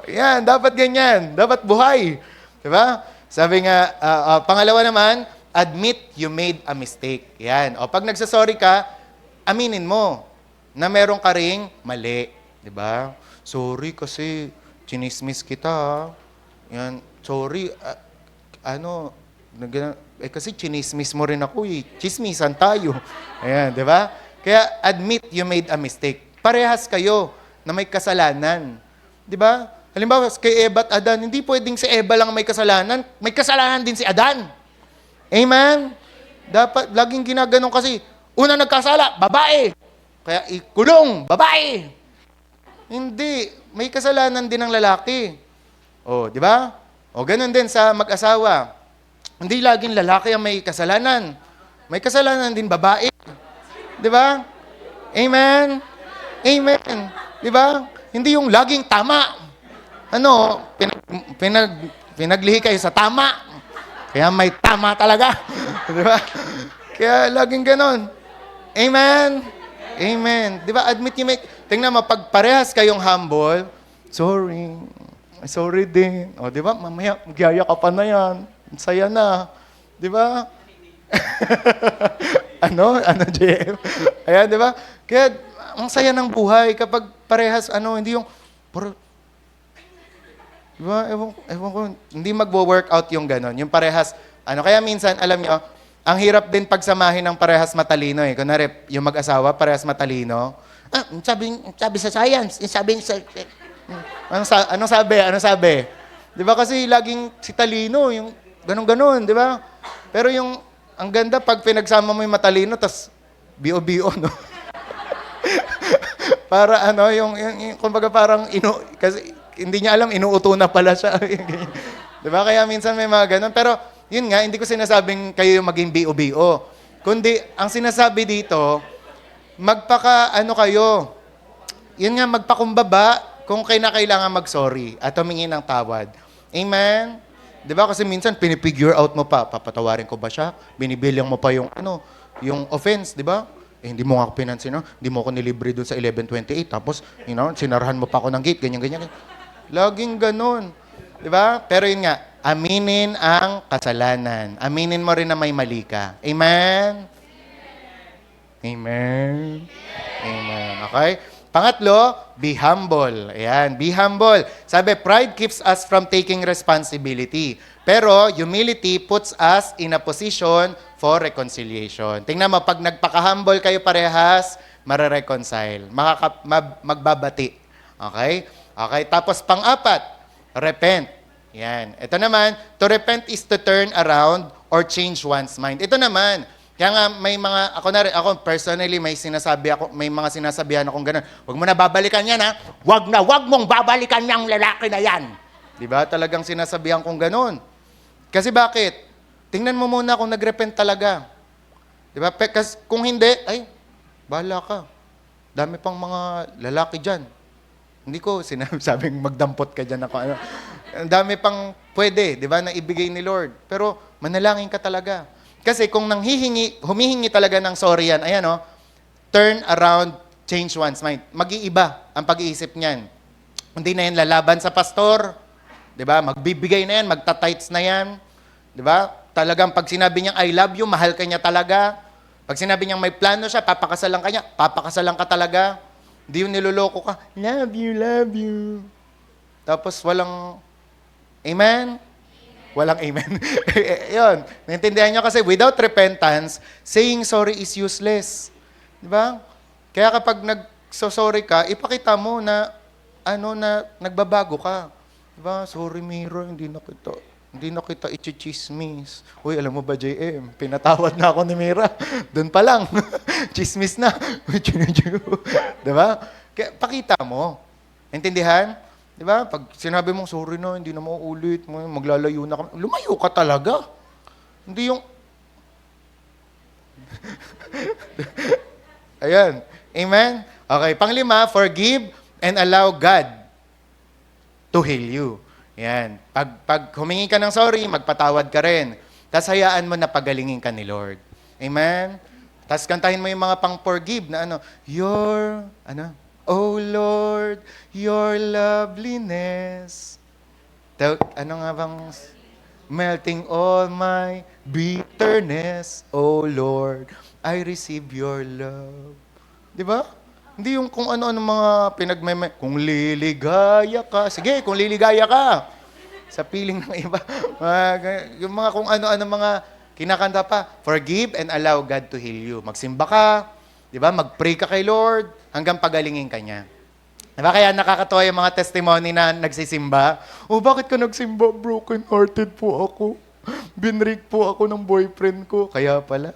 Yan, dapat ganyan. Dapat buhay. Diba? Sabi nga, pangalawa naman, admit you made a mistake. Yan. O pag nagsasorry ka, aminin mo na meron ka ring mali. Diba? Sorry kasi chinismis kita. Yan. Sorry. Kasi chinismis mo rin ako eh. Chismisan tayo. Ayan, di ba? Kaya admit you made a mistake. Parehas kayo na may kasalanan. Di ba? Halimbawa, kay Eva at Adan, hindi pwedeng si Eva lang may kasalanan. May kasalanan din si Adan. Amen? Dapat, laging ginaganon kasi, una nagkasala, babae. Kaya ikulong, babae. Hindi. May kasalanan din ng lalaki. O, di ba? O, ganun din sa mag-asawa. Hindi laging lalaki ang may kasalanan. May kasalanan din babae. Di ba? Amen? Amen. Di ba? Hindi yung laging tama. Pinaglihi kayo sa tama. Kaya may tama talaga. Di ba? Kaya laging ganon. Amen? Amen. Di ba? Admit you make... Tingnan mo, pag parehas kayong humble, sorry din. O, di ba? Mamaya, magyaya ka pa na yan. Saya na. Di ba? Ano, JM? Ayan, di ba? Kaya, ang saya ng buhay kapag parehas, hindi yung, di ba? Ewan ko, hindi magwo-workout yung ganon. Yung parehas, kaya minsan, alam nyo, ang hirap din pagsamahin ng parehas matalino eh. Kunwari, yung mag-asawa, parehas matalino. Sabi sa science, sabi sa... Anong sabi? Di ba kasi laging si talino, yung ganon-ganon, di ba? Pero yung, ang ganda pag pinagsama mo yung matalino, tas bio-bio, no? Para yung kumbaga parang, kasi hindi niya alam, inuuto na pala siya. Di ba? Kaya minsan may mga ganon. Pero, yun nga, hindi ko sinasabing kayo yung maging bio-bio. Kundi, ang sinasabi dito, kayo, yun nga, magpakumbaba kung kailangan mag-sorry at humingi ng tawad. Amen? Di ba? Kasi minsan, pinipigure out mo pa. Papatawarin ko ba siya? Binibilang mo pa yung offense, di ba? Hindi mo nga ako pinansin, hindi mo ako nilibre doon sa 1128. Tapos, sinarahan mo pa ako ng gate, ganyan. Laging ganun. Di ba? Pero yun nga, aminin ang kasalanan. Aminin mo rin na may mali ka. Amen? Amen? Amen. Okay? Pangatlo, be humble. Ayan, be humble. Sabi, pride keeps us from taking responsibility. Pero humility puts us in a position for reconciliation. Tingnan mo, pag nagpaka-humble kayo parehas, mare-reconcile. Magbabati. Okay? Okay, tapos pang-apat, repent. Yan. Ito naman, to repent is to turn around or change one's mind. Ito naman, kaya nga may mga, ako personally, may mga sinasabihan akong ganun. Huwag mo na babalikan yan, ha? Wag mong babalikan yung lalaki na yan. Di ba? Talagang sinasabihan kong ganun. Kasi bakit? Tingnan mo muna kung nag-repent talaga. Di ba? Kasi kung hindi, bahala ka. Dami pang mga lalaki dyan. Hindi ko sinasabing magdampot ka dyan ako. Ang dami pang pwede, di ba, na ibigay ni Lord. Pero manalangin ka talaga. Kasi kung humihingi talaga ng sorry yan, turn around, change one's mind. Mag-iiba ang pag-iisip niyan. Hindi na yan lalaban sa pastor, di ba? Magbibigay na yan, magta-tights na yan, di ba? Talagang pag sinabi niyang I love you, mahal ka niya talaga. Pag sinabi niyang may plano siya, papakasalan ka niya, papakasalan ka talaga. Hindi yung niloloko ka, love you. Tapos walang, amen? Walang amen. Yun. Naintindihan nyo kasi without repentance, saying sorry is useless. Di ba? Kaya kapag nagsosorry ka, ipakita mo na, na nagbabago ka. Di ba? Sorry, Miro, hindi na kita. Hindi na kita ichichismis. Uy, alam mo ba, JM, pinatawad na ako ni Mira. Doon pa lang. Chismis na. Diba? Kaya, pakita mo. Intindihan? Diba? Pag sinabi mong, sorry na, hindi na mauulit, maglalayo na kami. Lumayo ka talaga. Hindi yung... Ayan. Amen? Okay, panglima, forgive and allow God to heal you. Yan. Pag humingi ka ng sorry, magpatawad ka rin. Tapos hayaan mo na pagalingin ka ni Lord. Amen? Tapos kantahin mo yung mga pang-forgive na Oh Lord, your loveliness. Ano nga bang, melting all my bitterness. Oh Lord, I receive your love. Di ba? Hindi yung kung ano-ano mga kung liligaya ka. Sige, kung liligaya ka. Sa piling ng iba. Yung mga kung ano-ano mga kinakanta pa. Forgive and allow God to heal you. Magsimba ka. Di ba? Mag-pray ka kay Lord hanggang pagalingin ka niya. Di ba? Kaya nakakatawa yung mga testimony na nagsisimba. Bakit ka nagsimba? Broken-hearted po ako. Binrig po ako ng boyfriend ko. Kaya pala.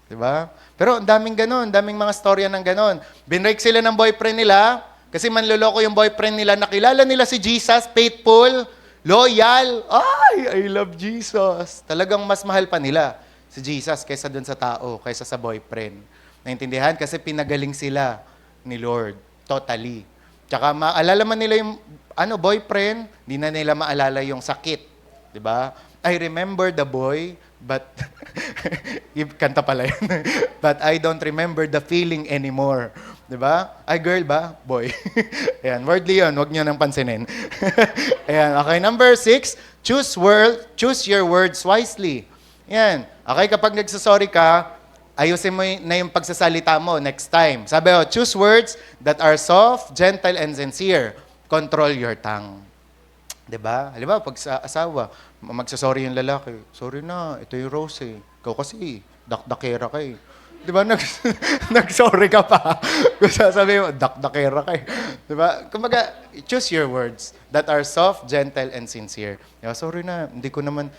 Diba? Pero ang daming ganon, daming mga storya ng ganon. Binrake sila ng boyfriend nila kasi manloloko yung boyfriend nila. Nakilala nila si Jesus, faithful, loyal. Ay, I love Jesus. Talagang mas mahal pa nila si Jesus kaysa dun sa tao, kaysa sa boyfriend. Naintindihan? Kasi pinagaling sila ni Lord. Totally. Tsaka maalala man nila yung boyfriend, di na nila maalala yung sakit. Diba? I remember the boy, but kanta pala yun. But I don't remember the feeling anymore. Diba? Ay, girl ba? Boy. Ayan, wordly yun. Huwag nyo nang pansinin. Ayan, okay. Number 6, choose your words wisely. Ayan. Okay, kapag nagsasorry ka, ayusin mo na yung pagsasalita mo next time. Sabi choose words that are soft, gentle, and sincere. Control your tongue. Diba? Halimbawa, pag sa asawa, magsasorry yung lalaki. Sorry na, ito yung Rose eh. Ikaw kasi, dakdakera ka eh. Diba? Nag-sorry ka pa. Kung sasabihin mo, dakdakera ka eh. Diba? Kumbaga, choose your words that are soft, gentle, and sincere. Diba? Sorry na, hindi ko naman,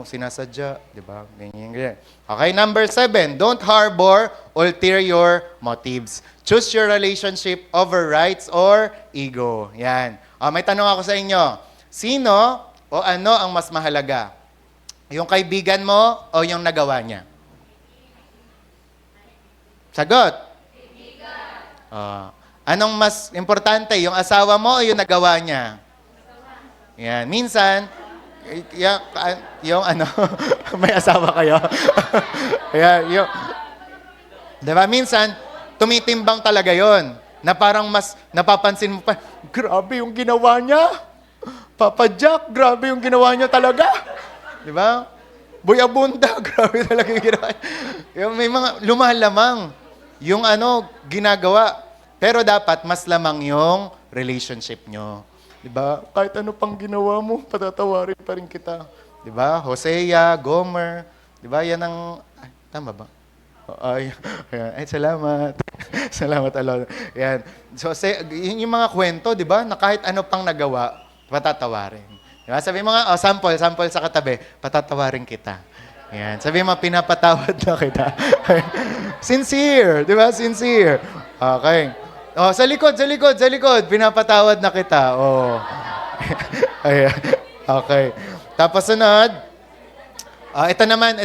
sinasadya. Diba? Ganyan. Okay, number 7, don't harbor ulterior motives. Choose your relationship over rights or ego. Yan. May tanong ako sa inyo. Sino o ano ang mas mahalaga? Yung kaibigan mo o yung nagawa niya? Sagot? Kaibigan. Anong mas importante? Yung asawa mo o yung nagawa niya? Yan. Minsan, may asawa kayo? Yan, diba? Minsan, tumitimbang talaga yon na parang mas napapansin mo pa, grabe yung ginawa niya. Papa Jack, grabe yung ginawa niya talaga. Di ba? Boy Abunda, grabe talaga yung ginawa niya. May mga lumalamang yung ginagawa. Pero dapat mas lamang yung relationship nyo. Di ba? Kahit ano pang ginawa mo, patatawarin pa rin kita. Di ba? Hosea, Gomer. Di ba? Yan ang... tama ba? Ay, salamat. Salamat, Allah. Yan. So, yun yung mga kwento, di ba? Na kahit ano pang nagawa, patatawarin. Diba? Sabi mo nga, sample sa katabi, patatawarin kita. Yan. Sabi mo, pinapatawad na kita. Sincere, di ba? Sincere. Okay. Sa likod, pinapatawad na kita. Ayan. Okay. Tapos sunod, ito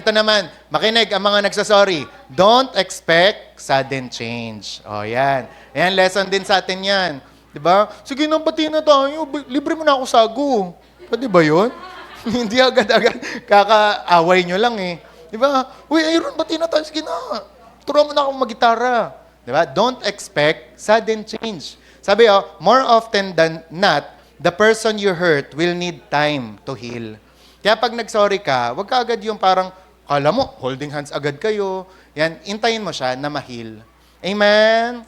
naman, makinig ang mga nagsasorry. Don't expect sudden change. Yan. Ayan, lesson din sa atin yan. Diba? Sige nang pati na tayo. Libre mo na ako sago. Pwede ba yun? Hindi agad-agad. Kakaaway nyo lang eh. Diba? Uy, Aaron, pati na tayo. Sige na. Turuan mo na akong mag-gitara. Diba? Don't expect sudden change. Sabi more often than not, the person you hurt will need time to heal. Kaya pag nag-sorry ka, wag ka agad yung parang, kala mo, holding hands agad kayo. Yan, intayin mo siya na ma-heal. Amen?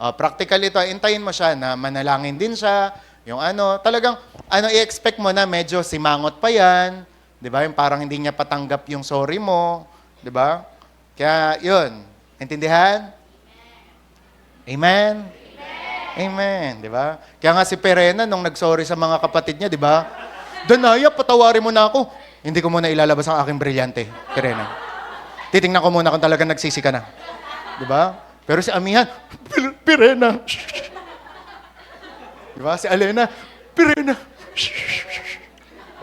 Practical ito, intayin mo siya na manalangin din siya. Yung talagang, i-expect mo na medyo simangot pa yan. Di ba? Yung parang hindi niya patanggap yung sorry mo. Di ba? Kaya, yun. Intindihan? Amen? Amen. Di ba? Kaya nga si Perena, nung nag-sorry sa mga kapatid niya, di ba? Danaya, patawarin mo na ako. Hindi ko muna ilalabas ang aking brilyante, Kirena. Titingnan ko muna kung talagang nagsisi ka na. Di ba? Pero si Amihan, Pirena. Di ba? Si Alena, Pirena.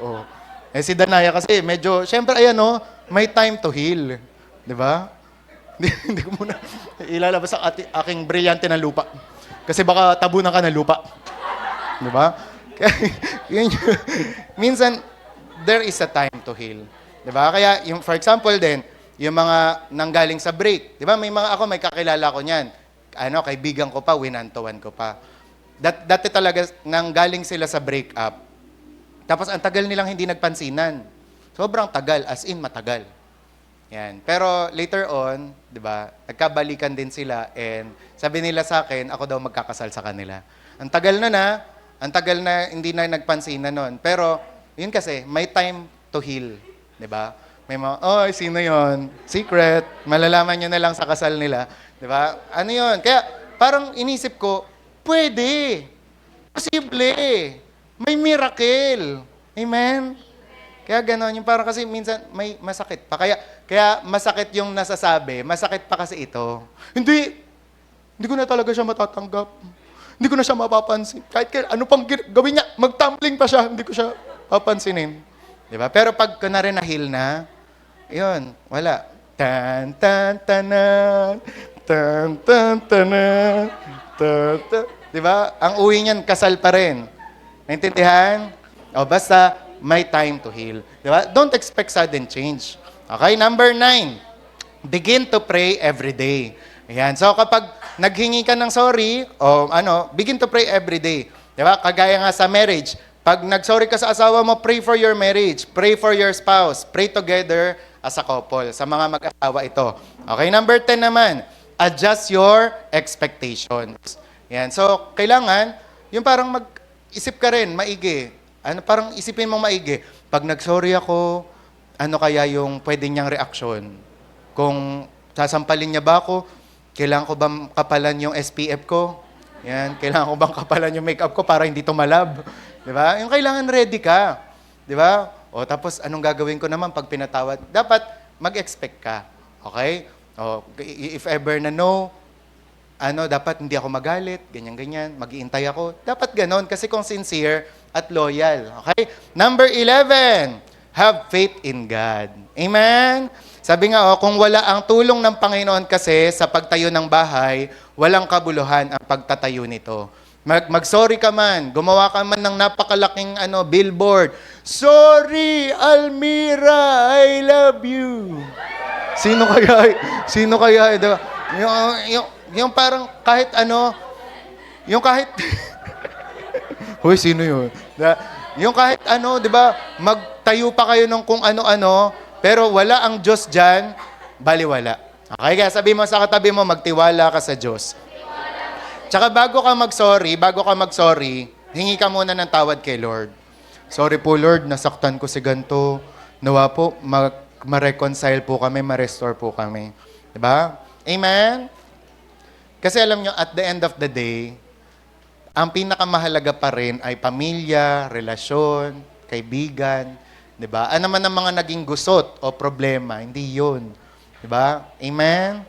Oh. Eh si Danaya kasi medyo, syempre ayan no, may time to heal. Di ba? Hindi ko muna ilalabas ang aking brilyante na lupa. Kasi baka tabunan ka ng lupa. Di ba? Minsan, there is a time to heal. Di ba? Kaya, yung, for example din, yung mga nanggaling sa break. Di ba? May kakilala ko niyan. Kaibigan ko pa, winantuan ko pa. Dati talaga, nanggaling sila sa breakup. Tapos, ang tagal nilang hindi nagpansinan. Sobrang tagal, as in matagal. Yan. Pero later on, di ba, nagkabalikan din sila and sabi nila sa akin, ako daw magkakasal sa kanila. Ang tagal na hindi na nagpansinan nun. Pero, yun kasi, may time to heal. Di ba? May mga, sino yon? Secret. Malalaman nyo na lang sa kasal nila. Di ba? Ano yun? Kaya, parang inisip ko, pwede. Posible. May miracle. Amen? Kaya gano'n. Yung parang kasi minsan may masakit pa. Kaya masakit yung nasasabi. Masakit pa kasi ito. Hindi ko na talaga siya matatanggap. Hindi ko na siya mapapansin. Kahit ano pang gawin niya, mag-tumbling pa siya, hindi ko siya papansinin. Di ba? Pero pag na rin na-heal na, yun, wala. Tan, tan, tanan, tan, tan, tanan, tan, tan. Di ba? Ang uwi niyan, kasal pa rin. Naintindihan? O basta, may time to heal. Di ba? Don't expect sudden change. Okay, number 9. Begin to pray every day. Ayan. So kapag naghingi ka ng sorry, begin to pray every day. Di ba? Kagaya nga sa marriage, pag nag-sorry ka sa asawa mo, pray for your marriage, pray for your spouse, pray together as a couple. Sa mga mag-asawa ito. Okay, number 10 naman, adjust your expectations. Yan. So, kailangan, yung parang mag-isip ka rin, maigi. Parang isipin mong maigi. Pag nag-sorry ako, ano kaya yung pwede niyang reaksyon? Kung sasampalin niya ba ako, kailangan ko bang kapalan yung SPF ko? Yan. Kailangan ko bang kapalan yung makeup ko para hindi tumalab? Di ba? Yung kailangan ready ka. Di ba? O tapos, anong gagawin ko naman pag pinatawad? Dapat mag-expect ka. Okay? O, if ever na no, dapat hindi ako magalit, ganyan-ganyan, mag-iintay ako. Dapat ganon kasi kung sincere at loyal. Okay? Number 11, have faith in God. Amen? Sabi nga, kung wala ang tulong ng Panginoon kasi sa pagtayo ng bahay, walang kabuluhan ang pagtatayo nito. Mag-sorry ka man, gumawa ka man ng napakalaking billboard. Sorry, Almira, I love you. Sino kaya? Diba? Yung parang kahit yung kahit, Hoy, sino yun? Yung kahit di ba, magtayo pa kayo ng kung ano-ano, pero wala ang Diyos dyan, baliwala. Okay, kaya sabi mo sa katabi mo, magtiwala ka sa Diyos. Tsaka bago ka mag-sorry, hingi ka muna ng tawad kay Lord. Sorry po Lord, nasaktan ko si ganito. Nawa po, ma-reconcile po kami, ma-restore po kami. Diba? Amen? Kasi alam nyo, at the end of the day, ang pinakamahalaga pa rin ay pamilya, relasyon, kaibigan. Diba? Ano man ang mga naging gusot o problema, hindi yun. Diba? Amen?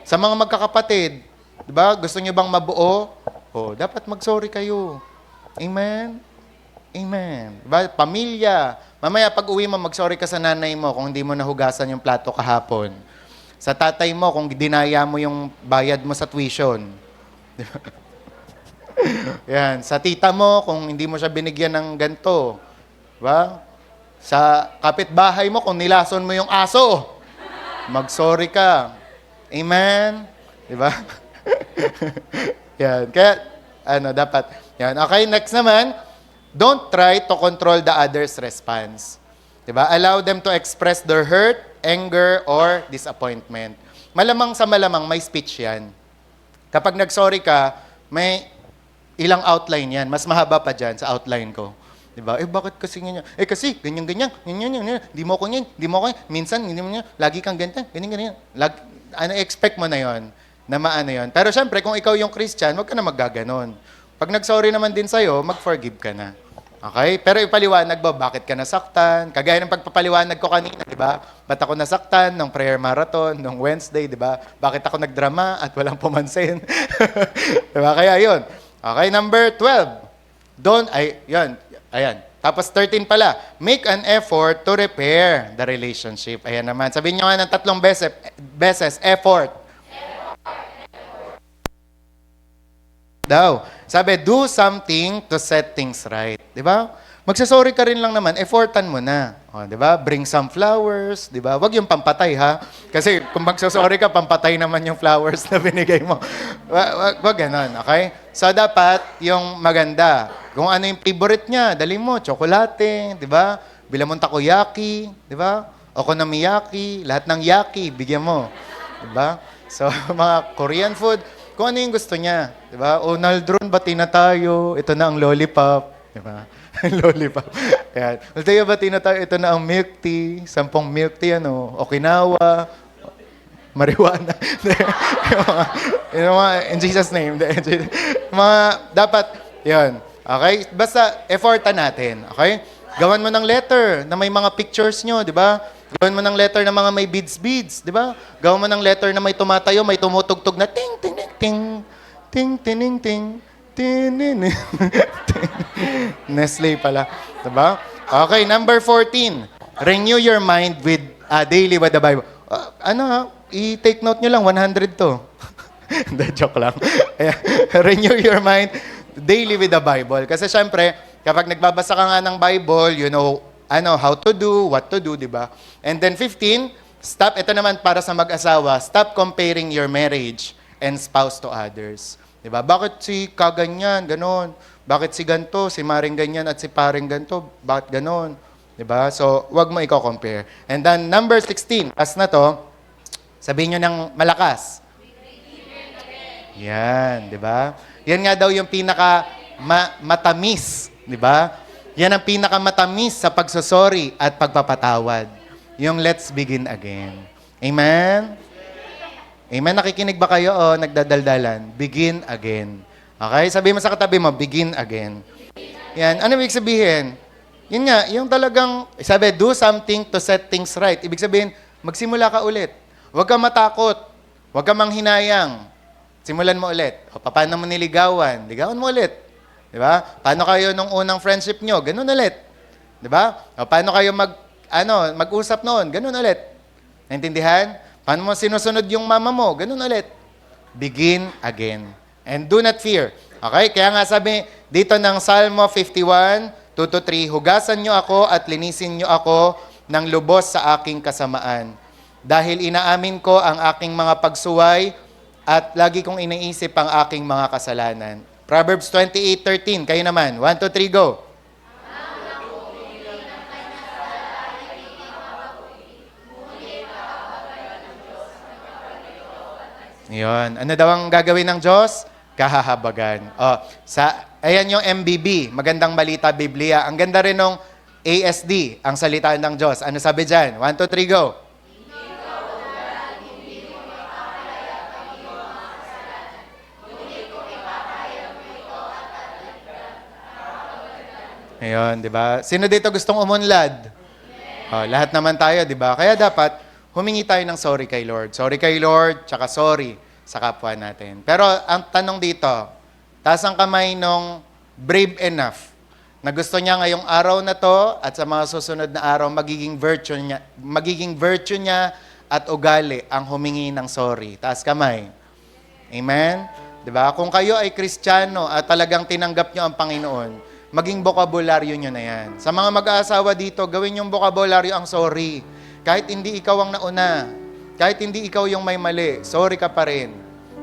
Sa mga magkakapatid, diba? Gusto nyo bang mabuo? Dapat mag-sorry kayo. Amen? Amen. Diba? Pamilya. Mamaya pag uwi mo, mag-sorry ka sa nanay mo kung hindi mo nahugasan yung plato kahapon. Sa tatay mo kung dinaya mo yung bayad mo sa tuition. Diba? Yan. Sa tita mo kung hindi mo siya binigyan ng ganito. Diba? Sa kapitbahay mo kung nilason mo yung aso. Mag-sorry ka. Amen? Diba? Yan. Kaya, dapat. Yan. Okay, next naman, don't try to control the other's response. Diba? Allow them to express their hurt, anger, or disappointment. Malamang sa malamang, may speech yan. Kapag nag-sorry ka, may ilang outline yan. Mas mahaba pa dyan sa outline ko. Diba? Bakit kasi ganyan? Kasi, ganyan. Di mo ko yan. Minsan, hindi mo yan. Lagi kang ganyan. Ganyan. Expect mo na yon na maano yon. Pero syempre, kung ikaw yung Christian, wag ka na maggaganon. Pag nag-sorry naman din sa'yo, mag-forgive ka na. Okay? Pero ipaliwanag mo, bakit ka nasaktan? Kagaya ng pagpapaliwanag ko kanina, di ba? Ba't ako nasaktan ng prayer marathon, nung Wednesday, di ba? Bakit ako nagdrama at walang pumansin? Di ba? Kaya yun. Okay, number 12. Ayan. Tapos 13 pala, make an effort to repair the relationship. Ayan naman. Sabihin nyo nga ng 3 beses, effort. Daw. Sabi, do something to set things right. Di ba? Magsasorry ka rin lang naman, effortan mo na. O, di ba? Bring some flowers, di ba? Huwag yung pampatay, ha? Kasi kung magsasorry ka, pampatay naman yung flowers na binigay mo. Wag ganon, okay? So, dapat yung maganda. Kung ano yung favorite niya, dali mo, tsokolate, di ba? Bilang mo takoyaki, di ba? Okonomiyaki, lahat ng yaki, bigyan mo. Di ba? So, mga Korean food, kung ano yung gusto niya. Di ba? O, Naldron, bati na tayo. Ito na ang lollipop. Di ba? Lollipop. Ayan. Tayo, bati na tayo. Ito na ang milk tea. 10 milk tea, Okinawa. Marijuana. In Jesus' name. Dapat, yun. Okay? Basta, effortan natin. Okay? Gawan mo ng letter na may mga pictures nyo, di ba? Gawin mo ng letter na mga may beads, di ba? Gawin mo ng letter na may tumatayo, may tumutugtog na ting, ting, ting, ting, ting, ting, ting, ting, Nestle pala. Di ba? Okay, number 14. Renew your mind with daily with the Bible. I-take note nyo lang, 100 to. Hindi, joke lang. Renew your mind daily with the Bible. Kasi syempre, kapag nagbabasa ka nga ng Bible, you know, how to do, what to do, di ba? And then 15, ito naman para sa mag-asawa, stop comparing your marriage and spouse to others. Di ba? Bakit si kaganyan, ganon? Bakit si ganto, si maring ganyan at si paring ganto, bakit ganon? Di ba? So, wag mo i-compare. And then number 16, as na to, sabihin nyo ng malakas. Yan, di ba? Yan nga daw yung pinaka matamis, di ba? Yan ang pinakamatamis sa pagsosorry at pagpapatawad. Yung let's begin again. Amen? Amen? Nakikinig ba kayo o nagdadaldalan? Begin again. Okay? Sabi mo sa katabi mo, begin again. Yan. Ano ibig sabihin? Yun nga, yung talagang, sabi, do something to set things right. Ibig sabihin, magsimula ka ulit. Huwag kang matakot. Huwag kang manghinayang. Simulan mo ulit. O, paano mo niligawan? Ligawan mo ulit. Di ba? Paano kayo nung unang friendship nyo? Ganun ulit. Di ba? O, paano kayo mag-usap noon? Ganun ulit. Naintindihan? Paano mo sinusunod yung mama mo? Ganun ulit. Begin again. And do not fear. Okay? Kaya nga sabi dito ng Salmo 51, 2-3, hugasan nyo ako at linisin nyo ako ng lubos sa aking kasamaan. Dahil inaamin ko ang aking mga pagsuway at lagi kong iniisip ang aking mga kasalanan. Proverbs 28:13. Kayo naman. 1, 2, 3, go. Yun. Ano daw ang gagawin ng Diyos? Kahahabagan. Ayan yung MBB. Magandang Balita Biblia. Ang ganda rin ng ASD, ang salita ng Diyos. Ano sabi dyan? 1, 2, 3, go. Ayun, di ba? Sino dito gustong umunlad? Lahat naman tayo, di ba? Kaya dapat humingi tayo ng sorry kay Lord. Sorry kay Lord, tsaka sorry sa kapwa natin. Pero ang tanong dito, taas ang kamay nung brave enough na gusto niya ngayong araw na to at sa mga susunod na araw magiging virtue niya at ugali ang humingi ng sorry. Taas kamay. Amen? Di ba? Kung kayo ay Kristiyano at talagang tinanggap niyo ang Panginoon, maging bokabularyo nyo na yan. Sa mga mag-aasawa dito, gawin yung bokabularyo ang sorry. Kahit hindi ikaw ang nauna, kahit hindi ikaw yung may mali, sorry ka pa rin.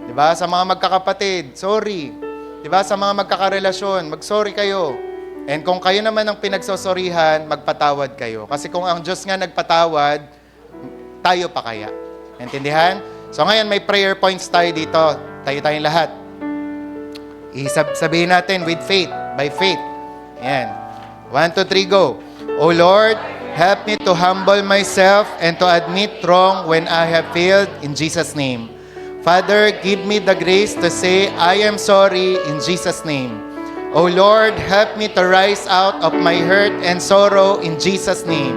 Diba? Sa mga magkakapatid, sorry. Diba? Sa mga magkakarelasyon, mag-sorry kayo. And kung kayo naman ang pinagsosorihan, magpatawad kayo. Kasi kung ang Diyos nga nagpatawad, tayo pa kaya. Intindihan? So ngayon, may prayer points tayo dito. Tayo-tayong lahat. Sabihin natin with faith, by faith. Ayan. 1, 2, 3, go. O Lord, help me to humble myself and to admit wrong when I have failed in Jesus' name. Father, give me the grace to say, I am sorry in Jesus' name. O Lord, help me to rise out of my hurt and sorrow in Jesus' name.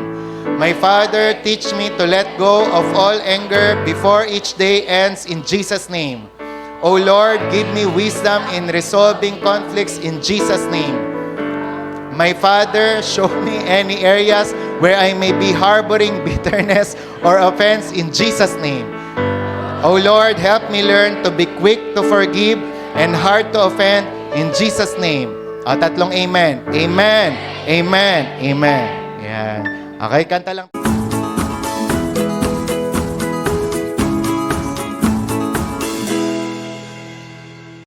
My Father, teach me to let go of all anger before each day ends in Jesus' name. O Lord, give me wisdom in resolving conflicts in Jesus' name. My Father, show me any areas where I may be harboring bitterness or offense in Jesus' name. O Lord, help me learn to be quick to forgive and hard to offend in Jesus' name. Tatlong amen. Amen. Amen. Amen. Yan. Okay, kanta lang.